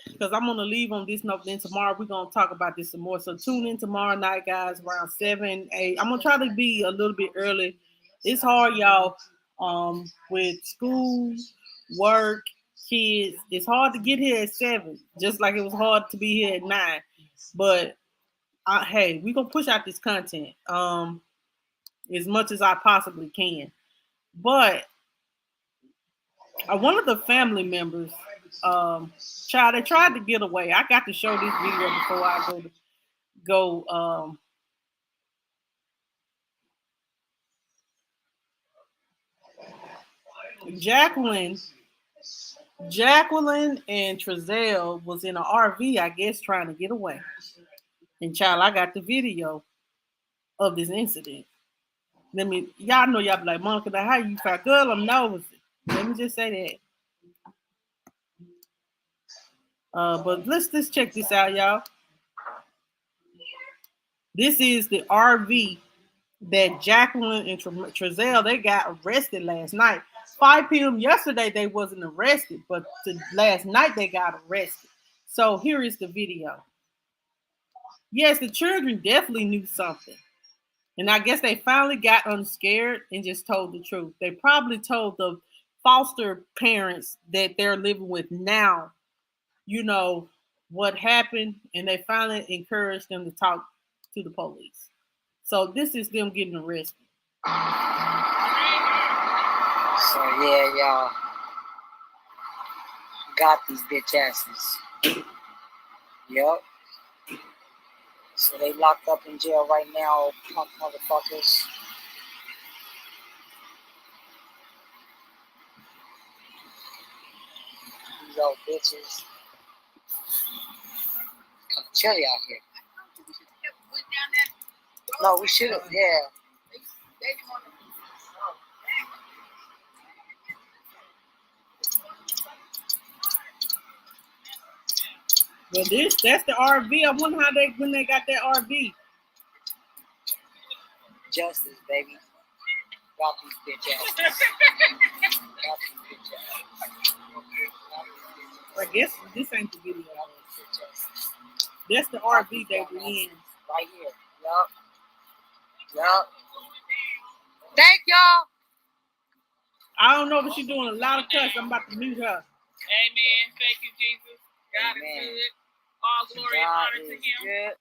S2: because I'm going to leave on this note. Then tomorrow we're going to talk about this some more. So tune in tomorrow night, guys, around 7, 8. I'm going to try to be a little bit early. It's hard, y'all, with school, work, kids. It's hard to get here at 7, just like it was hard to be here at 9. But, hey, we're going to push out this content as much as I possibly can. But one of the family members, child, they tried to get away. I got to show this video before I go. Jacqueline and Trezell was in an RV, I guess, trying to get away. And child, I got the video of this incident. Y'all know, y'all be like, Monica, how you found? Girl, I'm nosy. Let me just say that. But let's check this out, y'all. This is the RV that Jacqueline and Trezell, they got arrested last night. 5 p.m. yesterday, they wasn't arrested, but last night they got arrested. So here is the video. Yes, the children definitely knew something. And I guess they finally got unscared and just told the truth. They probably told the foster parents that they're living with now, what happened, and they finally encouraged them to talk to the police. So this is them getting arrested.
S12: So yeah, y'all got these bitch asses. Yup. So they locked up in jail right now, punk motherfuckers. These old bitches. Kind of chilly out here. No, we should have, yeah.
S2: Well, that's the RV. I wonder when they got that RV.
S12: Justice, baby. Got these bitch asses. Got these bitch asses.
S2: I guess this ain't the video. That's the RV they were in.
S12: Right here. Yup. Yup. Thank y'all.
S2: I don't know, but she's doing a lot of cuss. I'm about to mute her.
S13: Amen. Thank you, Jesus. God is good. All glory and honor to him.
S12: Good.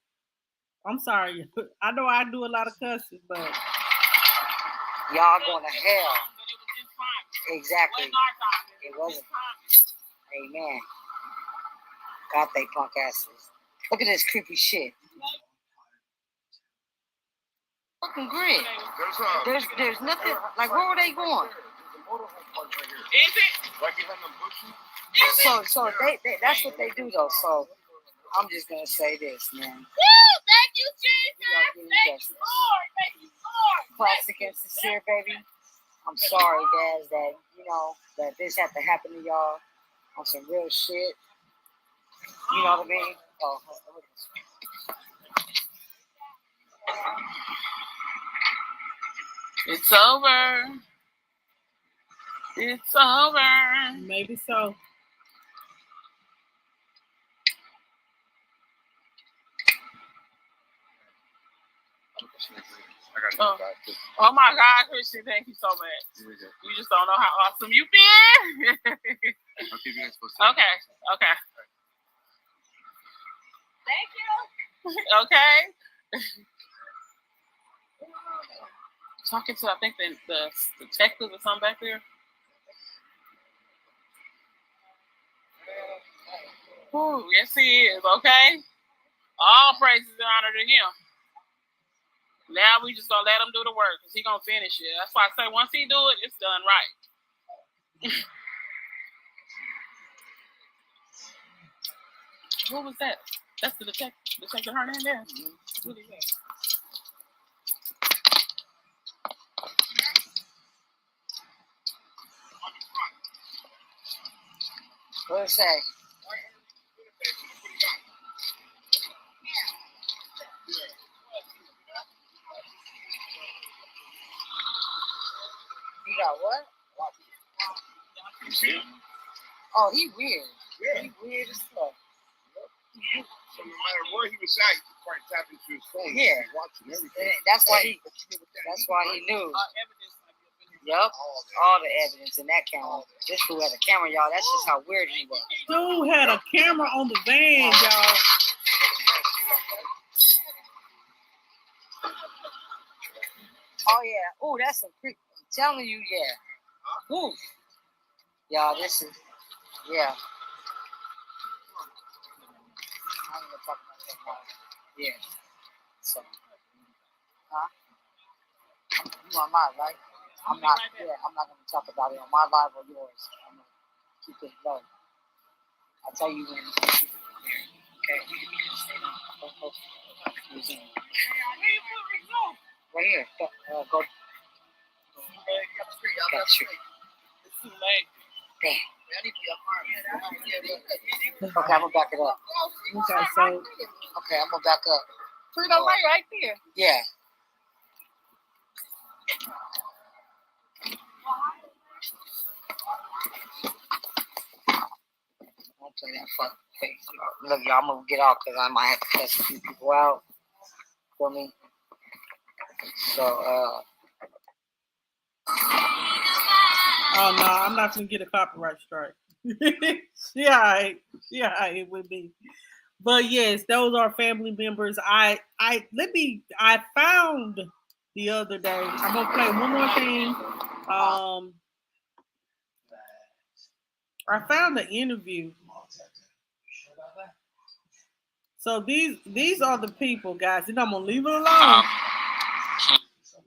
S2: I'm sorry. I know I do a lot of cussing, but
S12: y'all going to hell. Exactly. It wasn't. Amen. Got they punk asses. Look at this creepy shit. Fucking great. There's nothing. Like, where were they going?
S13: Is it?
S12: So they that's what they do though. So I'm just gonna say this, man.
S13: Woo! Thank you, Jesus. Thank you, Lord. Thank you, Lord.
S12: Plastic and sincere, baby. I'm sorry, guys, that that this had to happen to y'all on some real shit. You know what I mean? Oh,
S13: it's over. It's over.
S2: Maybe so.
S13: Oh my God, Christian, thank you so much. You just don't know how awesome you've been. Okay.
S6: Thank you.
S13: Okay. Talking to, I think, the detective or something back there. Ooh, yes, he is. Okay. All praises and honor to him. Now we just gonna let him do the work because he gonna finish it. That's why I say once he do it, it's done right. Who was that? That's the detective. Detective Hernandez. What is that?
S12: what did it say? You got what? Oh, he weird. Yeah. He weird as fuck.
S14: So no matter where he was at, he could probably tap into his phone.
S12: Yeah.
S14: Watching everything.
S12: That's why he knew. Yup. All the evidence in that camera. This fool had a camera, y'all. That's just how weird he was.
S2: Dude had a camera on the van, y'all.
S12: Oh yeah. Oh, that's some creep. I'm telling you, yeah. Ooh. Y'all, this is yeah. I'm gonna talk about that now. Yeah. So you on mine, right? I'm not gonna talk about it on my live or yours. I'm gonna keep it low. I'll tell you when it's there. Okay? You can stay down. Go. Right here. Go. Got the street.
S13: It's too late.
S12: Damn. Okay, I'm gonna back it up.
S2: Okay, so
S12: Okay, I'm gonna back up.
S13: Right there.
S12: Yeah. Don't play that fuck face. Look, y'all, I'm gonna get off because I might have to cut some people out for me. So,
S2: oh no, I'm not gonna get a copyright strike. Yeah, it would be. But yes, those are family members. I found the other day. I'm gonna play one more thing. I found the interview. So these are the people, guys, and I'm gonna leave it alone.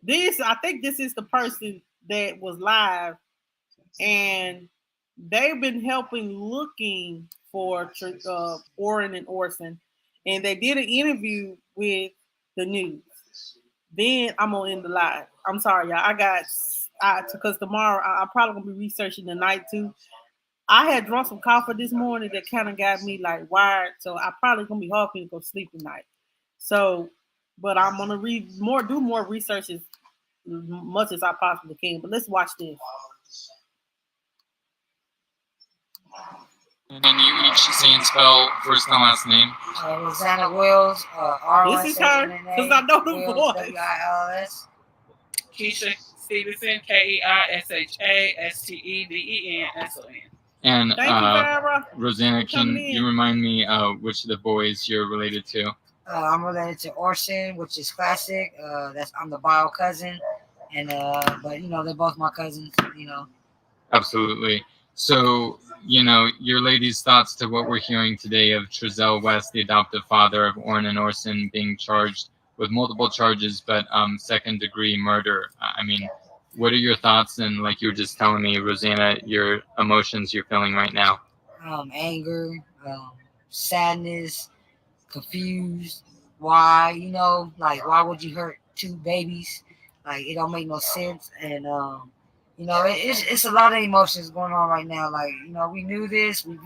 S2: I think this is the person that was live, and they've been looking for Orrin and Orson, and they did an interview with the news. Then I'm gonna end the live. I'm sorry, y'all. Because tomorrow I'm probably gonna be researching tonight too. I had drunk some coffee this morning that kind of got me like wired, so I probably gonna be hard for me to go sleep tonight. So, but I'm gonna do more research as much as I possibly can. But let's watch this.
S15: And you each say and spell first and last name.
S12: Rosanna Wills,
S2: This is her, because I know the voice.
S12: W-I-L-S.
S13: Keisha Stevenson, KeishaStevenden,
S15: And
S2: Thank you, Farrah.
S15: Rosanna,
S2: for coming
S15: can
S2: in.
S15: you remind me which of the boys you're related to?
S12: I'm related to Orson, which is classic. I'm the bio cousin, and but you know they're both my cousins. You know.
S15: Absolutely. So, your ladies' thoughts to what we're hearing today of Trezell West, the adoptive father of Orrin and Orson, being charged with multiple charges, but second-degree murder. I mean, what are your thoughts? And like you were just telling me, Rosanna, your emotions you're feeling right now?
S12: Anger, sadness, confused. Why? Why would you hurt two babies? Like, it don't make no sense. And it's a lot of emotions going on right now. Like, we knew this, we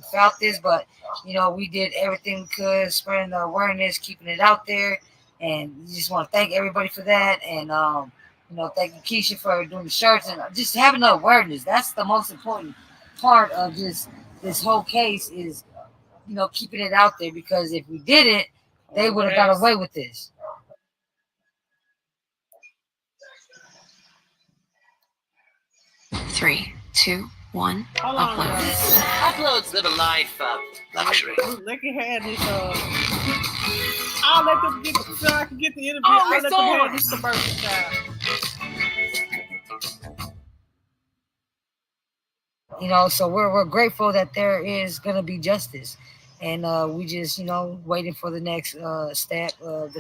S12: felt this, but we did everything we could, spreading the awareness, keeping it out there, and we just want to thank everybody for that. And thank you, Keisha, for doing the shirts and just having the awareness. That's the most important part of this whole case is keeping it out there, because if we didn't, they would have got away with this.
S16: 3, 2, 1.
S2: Hold on,
S16: Upload.
S17: Uploads live a life of luxury.
S2: They can have this. I'll let them get so I can get the interview.
S17: Oh,
S2: I'll let
S17: Miss
S2: them have
S17: Orr.
S2: this commercial time.
S12: So we're grateful that there is gonna be justice, and we just waiting for the next step of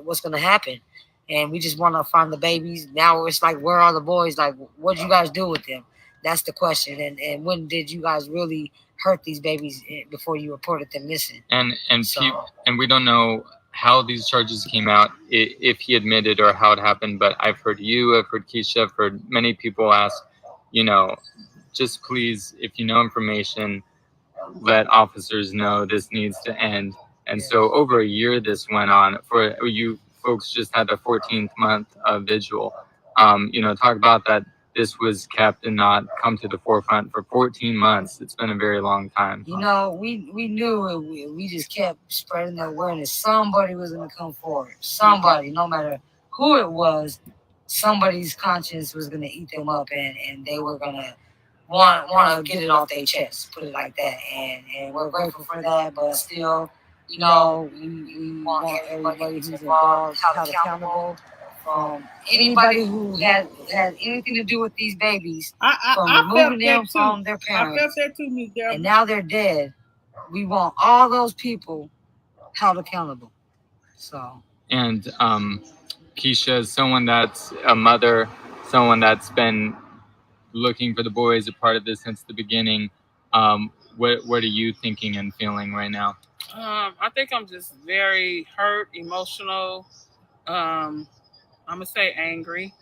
S12: what's gonna happen, and we just want to find the babies. Now it's like, where are the boys? Like, what did you guys do with them? That's the question. And when did you guys really hurt these babies before you reported them missing?
S15: And we don't know how these charges came out, if he admitted or how it happened. But I've heard I've heard Keisha, I've heard many people ask, just please, if you know information, let officers know this needs to end. And so over a year this went on. For you folks just had a 14th month vigil. Talk about that. This was kept and not come to the forefront for 14 months. It's been a very long time.
S12: We knew it. We just kept spreading the awareness. Somebody was going to come forward. Somebody, no matter who it was, somebody's conscience was going to eat them up, and they were going to want to get it off their chest, put it like that. And we're grateful for that, but still, we want everybody who's involved held accountable. Anybody who had anything to do with these babies, from removing them from their parents,
S2: I felt that too, Ms. Delvin.
S12: And now they're dead. We want all those people held accountable. So.
S15: And Keisha is someone that's a mother, someone that's been looking for the boys, a part of this since the beginning. What are you thinking and feeling right now?
S13: I think I'm just very hurt, emotional. I'm gonna say angry,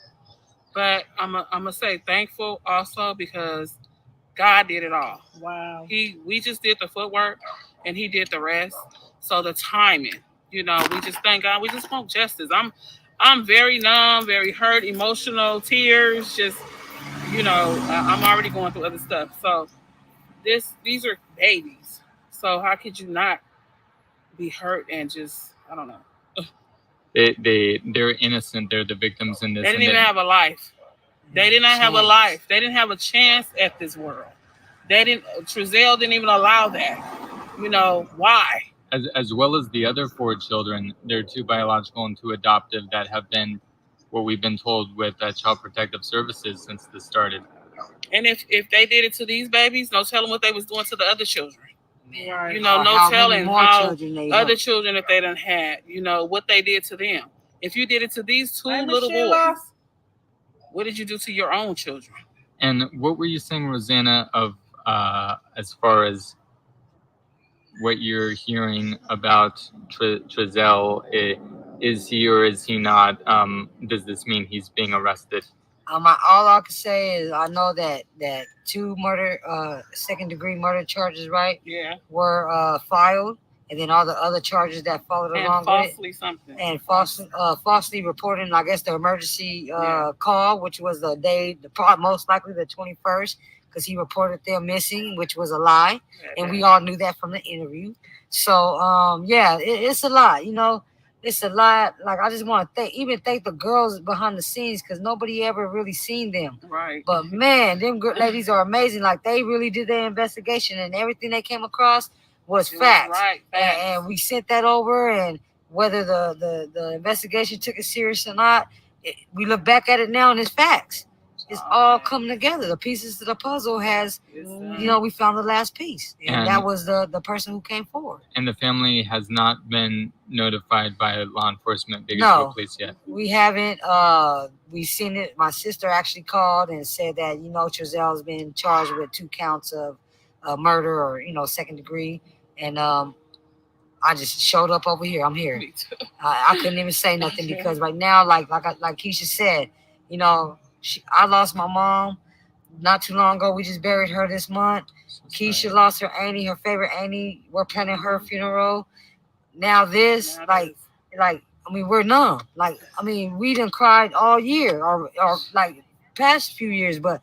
S13: but I'm gonna say thankful also, because God did it all.
S2: Wow.
S13: We just did the footwork, and He did the rest. So the timing, we just thank God. We just want justice. I'm very numb, very hurt, emotional, tears. Just I'm already going through other stuff. So these are babies. So how could you not be hurt and just I don't know.
S15: They're innocent. They're the victims in this.
S13: They didn't even have a life. They did not have a life. They didn't have a chance at this world. Trezell didn't even allow that. Why?
S15: As well as the other 4 children, there are 2 biological and 2 adoptive that have been, what we've been told, with Child Protective Services since this started.
S13: And if they did it to these babies, no telling what they was doing to the other children.
S2: Right.
S13: No telling how
S12: children
S13: other children that they done had, what they did to them. If you did it to these 2 little boys, what did you do to your own children?
S15: And what were you saying, Rosanna, of as far as what you're hearing about Trezell? Is he or is he not? Does this mean he's being arrested?
S12: All I can say is I know that 2 murder, second-degree murder charges, right?
S13: Yeah.
S12: Were filed, and then all the other charges that followed along
S13: falsely
S12: with it.
S13: something.
S12: And falsely reporting, I guess, the emergency call, which was the day, most likely the 21st, because he reported them missing, which was a lie, and we all knew that from the interview. So, it's a lot, It's a lot. Like, I just want to thank the girls behind the scenes, because nobody ever really seen them.
S13: Right.
S12: But man, them ladies are amazing. Like, they really did their investigation, and everything they came across was facts.
S13: Right.
S12: And we sent that over, and whether the investigation took it serious or not, we look back at it now and it's facts. It's all coming together. The pieces to the puzzle has, we found the last piece. And that was the person who came forward.
S15: And the family has not been notified by law enforcement, Bakersfield Police, yet?
S12: We haven't. We've seen it. My sister actually called and said that, Trezell's been charged with 2 counts of murder or, second degree. And I just showed up over here. I'm here. I couldn't even say nothing because right now, like Keisha said, I lost my mom not too long ago. We just buried her this month. Keisha lost her auntie, her favorite auntie. We're planning her funeral. Now this, we're numb. We done cried all year or past few years, but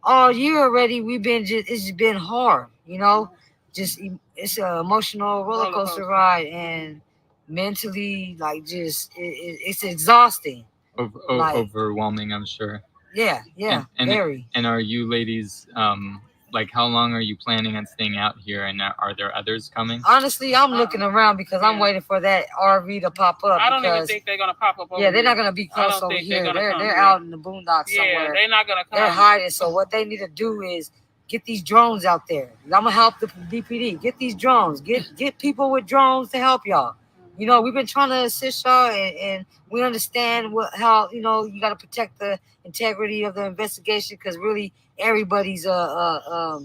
S12: all year already it's been hard, it's an emotional roller coaster ride, and mentally, it's exhausting.
S15: Overwhelming, I'm sure.
S12: Yeah, very.
S15: And are you ladies, how long are you planning on staying out here? And are there others coming?
S12: Honestly, I'm looking around because I'm waiting for that RV to pop up.
S13: I don't even think they're gonna pop up over
S12: they're
S13: here.
S12: not gonna be close over here. They're out in the boondocks somewhere.
S13: Yeah, they're not gonna come.
S12: They're hiding. So what they need to do is get these drones out there. I'm gonna help the DPD. Get these drones. Get people with drones to help y'all. We've been trying to assist y'all, and we understand how you got to protect the integrity of the investigation, because really everybody's a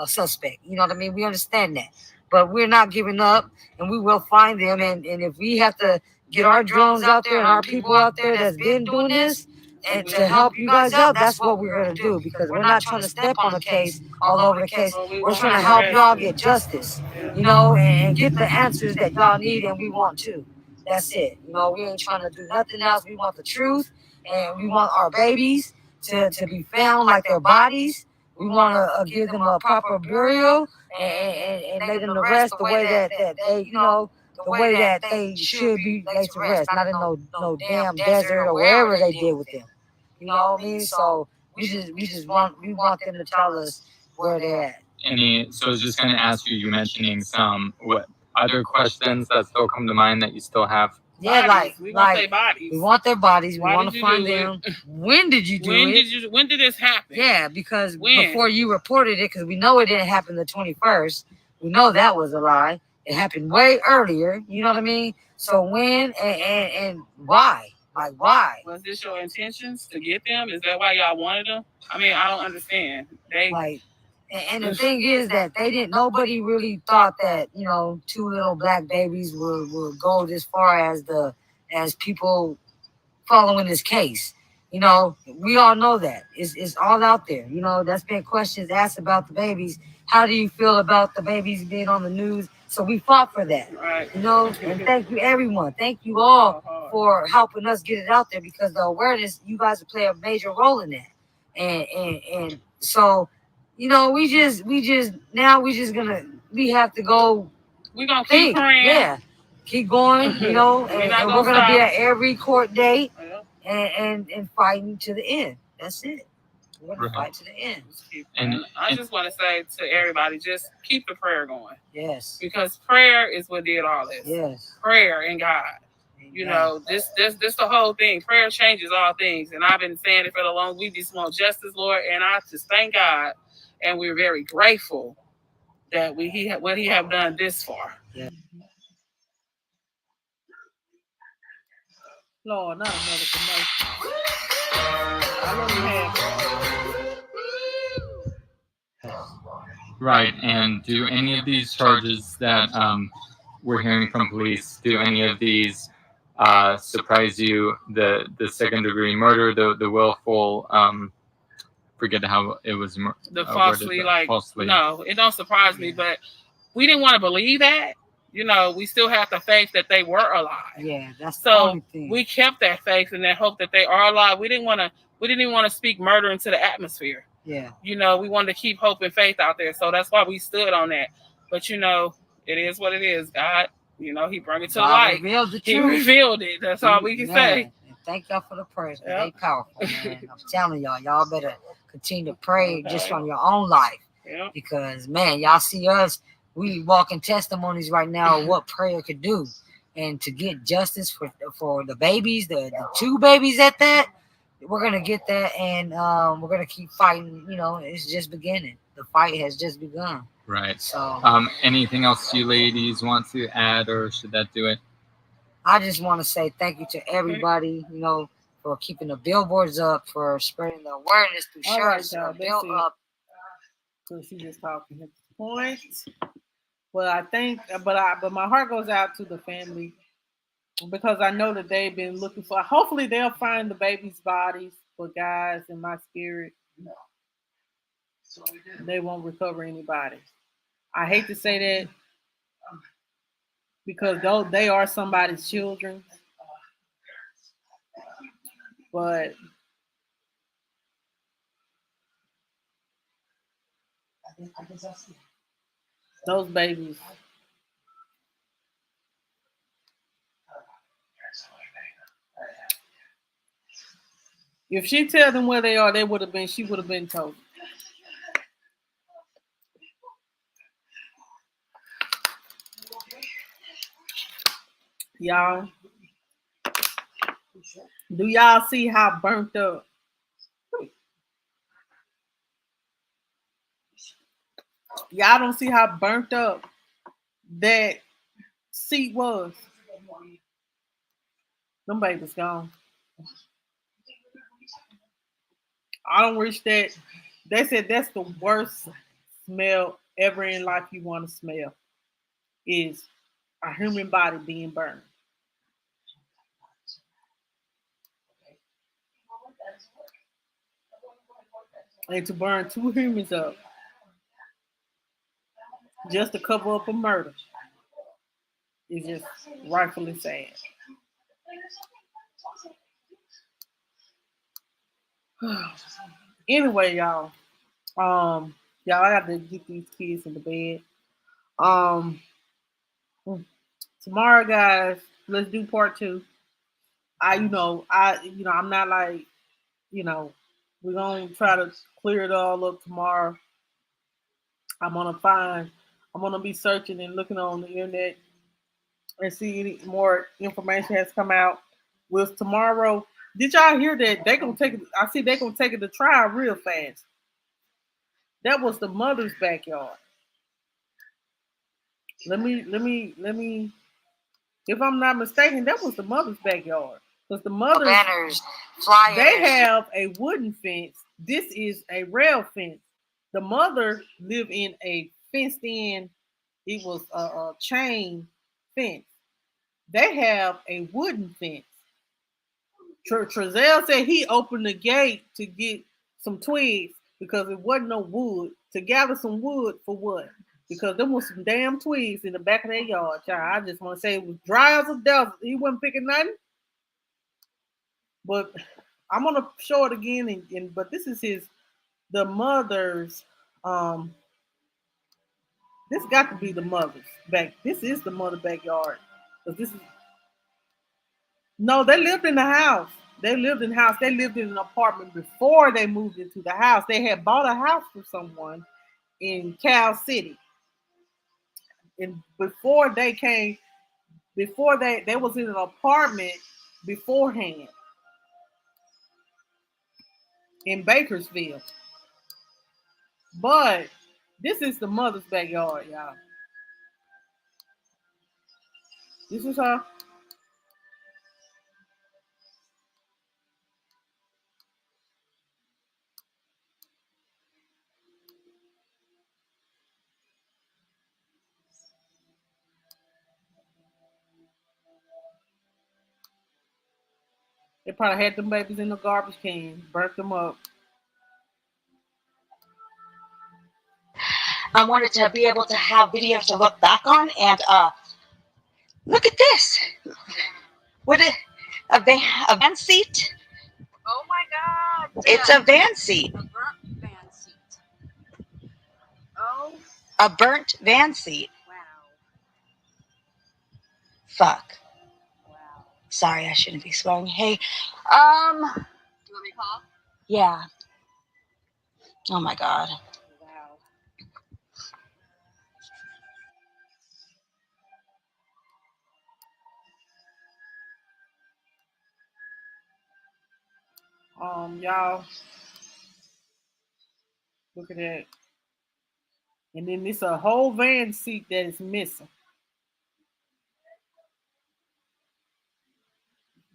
S12: suspect. You know what I mean? We understand that, but we're not giving up, and we will find them. And if we have to get our drones out there and our people out there that's been doing this, and to help you guys out, that's what we're gonna do, because we're not trying to step on the case all over the case. We're trying to help y'all get justice, and get the answers that y'all need and we want to. That's it. We ain't trying to do nothing else. We want the truth, and we want our babies to be found like their bodies. We want to give them a proper burial and lay them to rest the way that they, the way that they should be laid to rest, not in no damn desert or wherever they did with them. You know what I mean? So we want them to tell us where they're at.
S15: So I was just going to ask you, mentioning some other questions that still come to mind that you still have?
S12: Yeah,
S13: we want their bodies.
S12: We want their bodies. We
S13: Why
S12: want
S13: did
S12: to
S13: you
S12: find
S13: do
S12: them. When did you do it?
S13: When did this happen?
S12: Yeah, because before you reported it, because we know it didn't happen the 21st. We know that was a lie. It happened way earlier. You know what I mean? So when and why? Why?
S13: Was this your intentions to get them? Is that why y'all wanted them? I mean, I don't understand.
S12: And the thing is that nobody really thought that, 2 little black babies would go this far as people following this case. You know, we all know that. It's all out there. You know, that's been questions asked about the babies. How do you feel about the babies being on the news? So we fought for that.
S2: Right.
S12: You know, and thank you everyone. Thank you all for helping us get it out there, because the awareness, you guys play a major role in that. And so, you know, we just have to go.
S13: We're gonna keep praying.
S12: Yeah. Keep going, you know, and we're gonna be at every court date and fighting to the end. That's it. We're gonna fight to the end.
S13: And I just want to say to everybody, just keep the prayer going.
S12: Yes.
S13: Because prayer is what did all this.
S12: Yes.
S13: Prayer and God. You know, this the whole thing. Prayer changes all things. And I've been saying it for the long. We just want justice, Lord. And I just thank God, and we're very grateful that what He have done this far.
S12: Yeah.
S2: Lord, not another commercial. I love
S15: Right. And do any of these charges that we're hearing from police, do any of these surprise you? The second degree murder, the willful, forget how it was.
S13: The falsely,
S15: falsely.
S13: No, it don't surprise me, but we didn't want to believe that. You know, we still have the faith that they were alive.
S12: Yeah, that's
S13: so
S12: the only thing.
S13: We kept that faith and that hope that they are alive. We didn't even want to speak murder into the atmosphere.
S12: Yeah.
S13: You know, we wanted to keep hope and faith out there. So that's why we stood on that. But you know, it is what it is. God, you know, He brought it to light. He revealed it. That's all we can say.
S12: And thank y'all for the prayers. Yep. They powerful, man. I'm telling y'all better continue to pray just from your own life.
S13: Yep.
S12: Because man, y'all see us, we walking testimonies right now of what prayer could do. And to get justice for the babies, the 2 babies at that, we're gonna get that, and we're gonna keep fighting. You know, it's just beginning. The fight has just begun.
S15: Right.
S12: So
S15: anything else you ladies want to add, or should that do it?
S12: I just want to say thank you to everybody, you know, for keeping the billboards up, for spreading the awareness through shirts, build up.
S2: So she just talking at this point. Well, I think, but my heart goes out to the family, because I know that they've been looking for. Hopefully, they'll find the baby's bodies. But guys, in my spirit, they won't recover anybody. I hate to say that, because they are somebody's children, but those babies. If she tell them where they are, she would have been told. Y'all, do y'all see how burnt up? Y'all don't see how burnt up that seat was? Them babies gone. I don't wish that. They said that's the worst smell ever in life you want to smell, is a human body being burned. And to burn 2 humans up just to cover up a murder is just rightfully sad. Anyway, y'all, I got to get these kids in the bed. Tomorrow, guys, let's do part 2. I'm not like, we're gonna try to clear it all up tomorrow. I'm gonna be searching and looking on the internet and see any more information has come out. With tomorrow, did y'all hear that they're gonna take it? I see they're gonna take it to trial real fast. That was the mother's backyard. Let me. If I'm not mistaken, that was the mother's backyard. Because the mother's
S12: banners, flyers.
S2: They have a wooden fence. This is a rail fence. The mother lived in a fenced-in. It was a chain fence. They have a wooden fence. Trezell said he opened the gate to get some twigs because it wasn't no wood. To gather some wood for what? Because there was some damn twigs in the back of their yard, child. I just want to say it was dry as a desert. He wasn't picking nothing. But I'm gonna show it again, but this is the mother's. This got to be the mother's back. This is the mother backyard. Because this is no, they lived in the house. They lived in the house. They lived in an apartment before they moved into the house. They had bought a house for someone in Cal City. And before they was in an apartment beforehand in Bakersfield. But this is the mother's backyard, y'all. This is her. They probably had them babies in the garbage can, burnt them up.
S18: I wanted to be able to have videos to look back on, and look at this. What a van seat?
S6: Oh my God!
S18: It's a van seat.
S6: A burnt van seat. Oh.
S18: A burnt van seat.
S6: Wow.
S18: Fuck.
S6: Wow.
S18: Sorry, I shouldn't be swearing. Hey,
S6: Do you want me to call?
S18: yeah. Oh my God.
S2: Wow. Y'all, look at that. And then it's a whole van seat that is missing.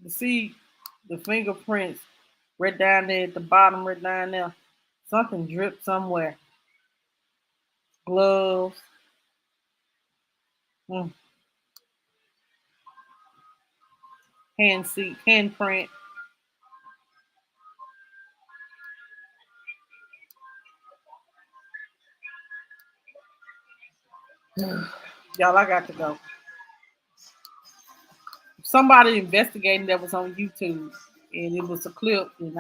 S2: You see the fingerprints right down there at the bottom, right down there. Something dripped somewhere. Gloves. Handprint. Y'all, I got to go. Somebody investigating that was on YouTube, and it was a clip, and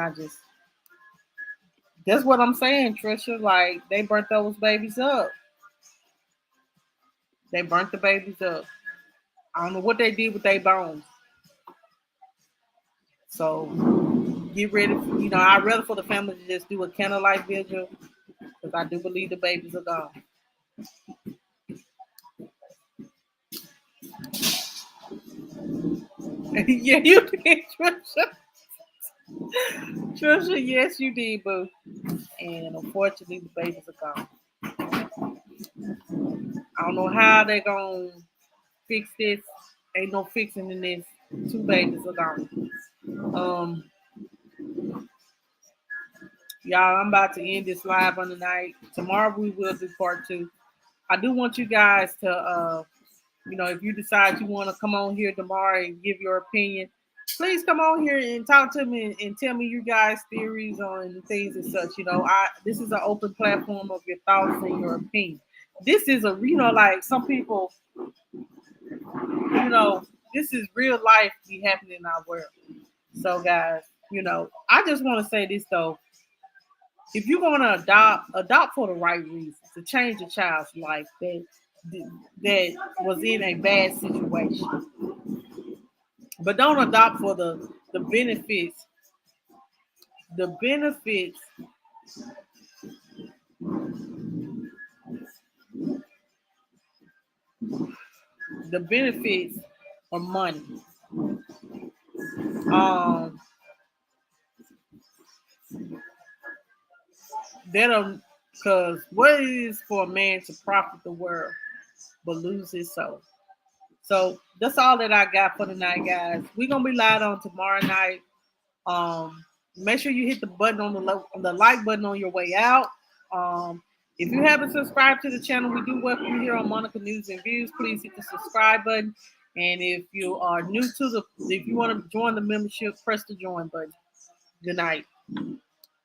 S2: that's what I'm saying, Trisha. Like, they burnt those babies up. They burnt the babies up. I don't know what they did with their bones. So get ready. I'd rather for the family to just do a candlelight vigil because I do believe the babies are gone. Yeah, you did, Trisha. Trisha, yes, you did, boo. And unfortunately, the babies are gone. I don't know how they're going to fix this. Ain't no fixing in this. 2 babies are gone. Y'all, I'm about to end this live on the night. Tomorrow we will do part 2. I do want you guys to, if you decide you want to come on here tomorrow and give your opinion, please come on here and talk to me and tell me your guys' theories on things and such. This is an open platform of your thoughts and your opinion. This is like some people, this is real life be happening in our world. So guys, I just want to say this though. If you're going to adopt for the right reasons, to change a child's life that was in a bad situation. But don't adopt for the benefits. The benefits are money. Because what is for a man to profit the world but lose his soul? So that's all that I got for tonight, guys. We're gonna be live on tomorrow night. Make sure you hit the button on the like button on your way out. If you haven't subscribed to the channel, we do welcome you here on Monica News and Views. Please hit the subscribe button. And if you are new to if you want to join the membership, press the join button. Good night.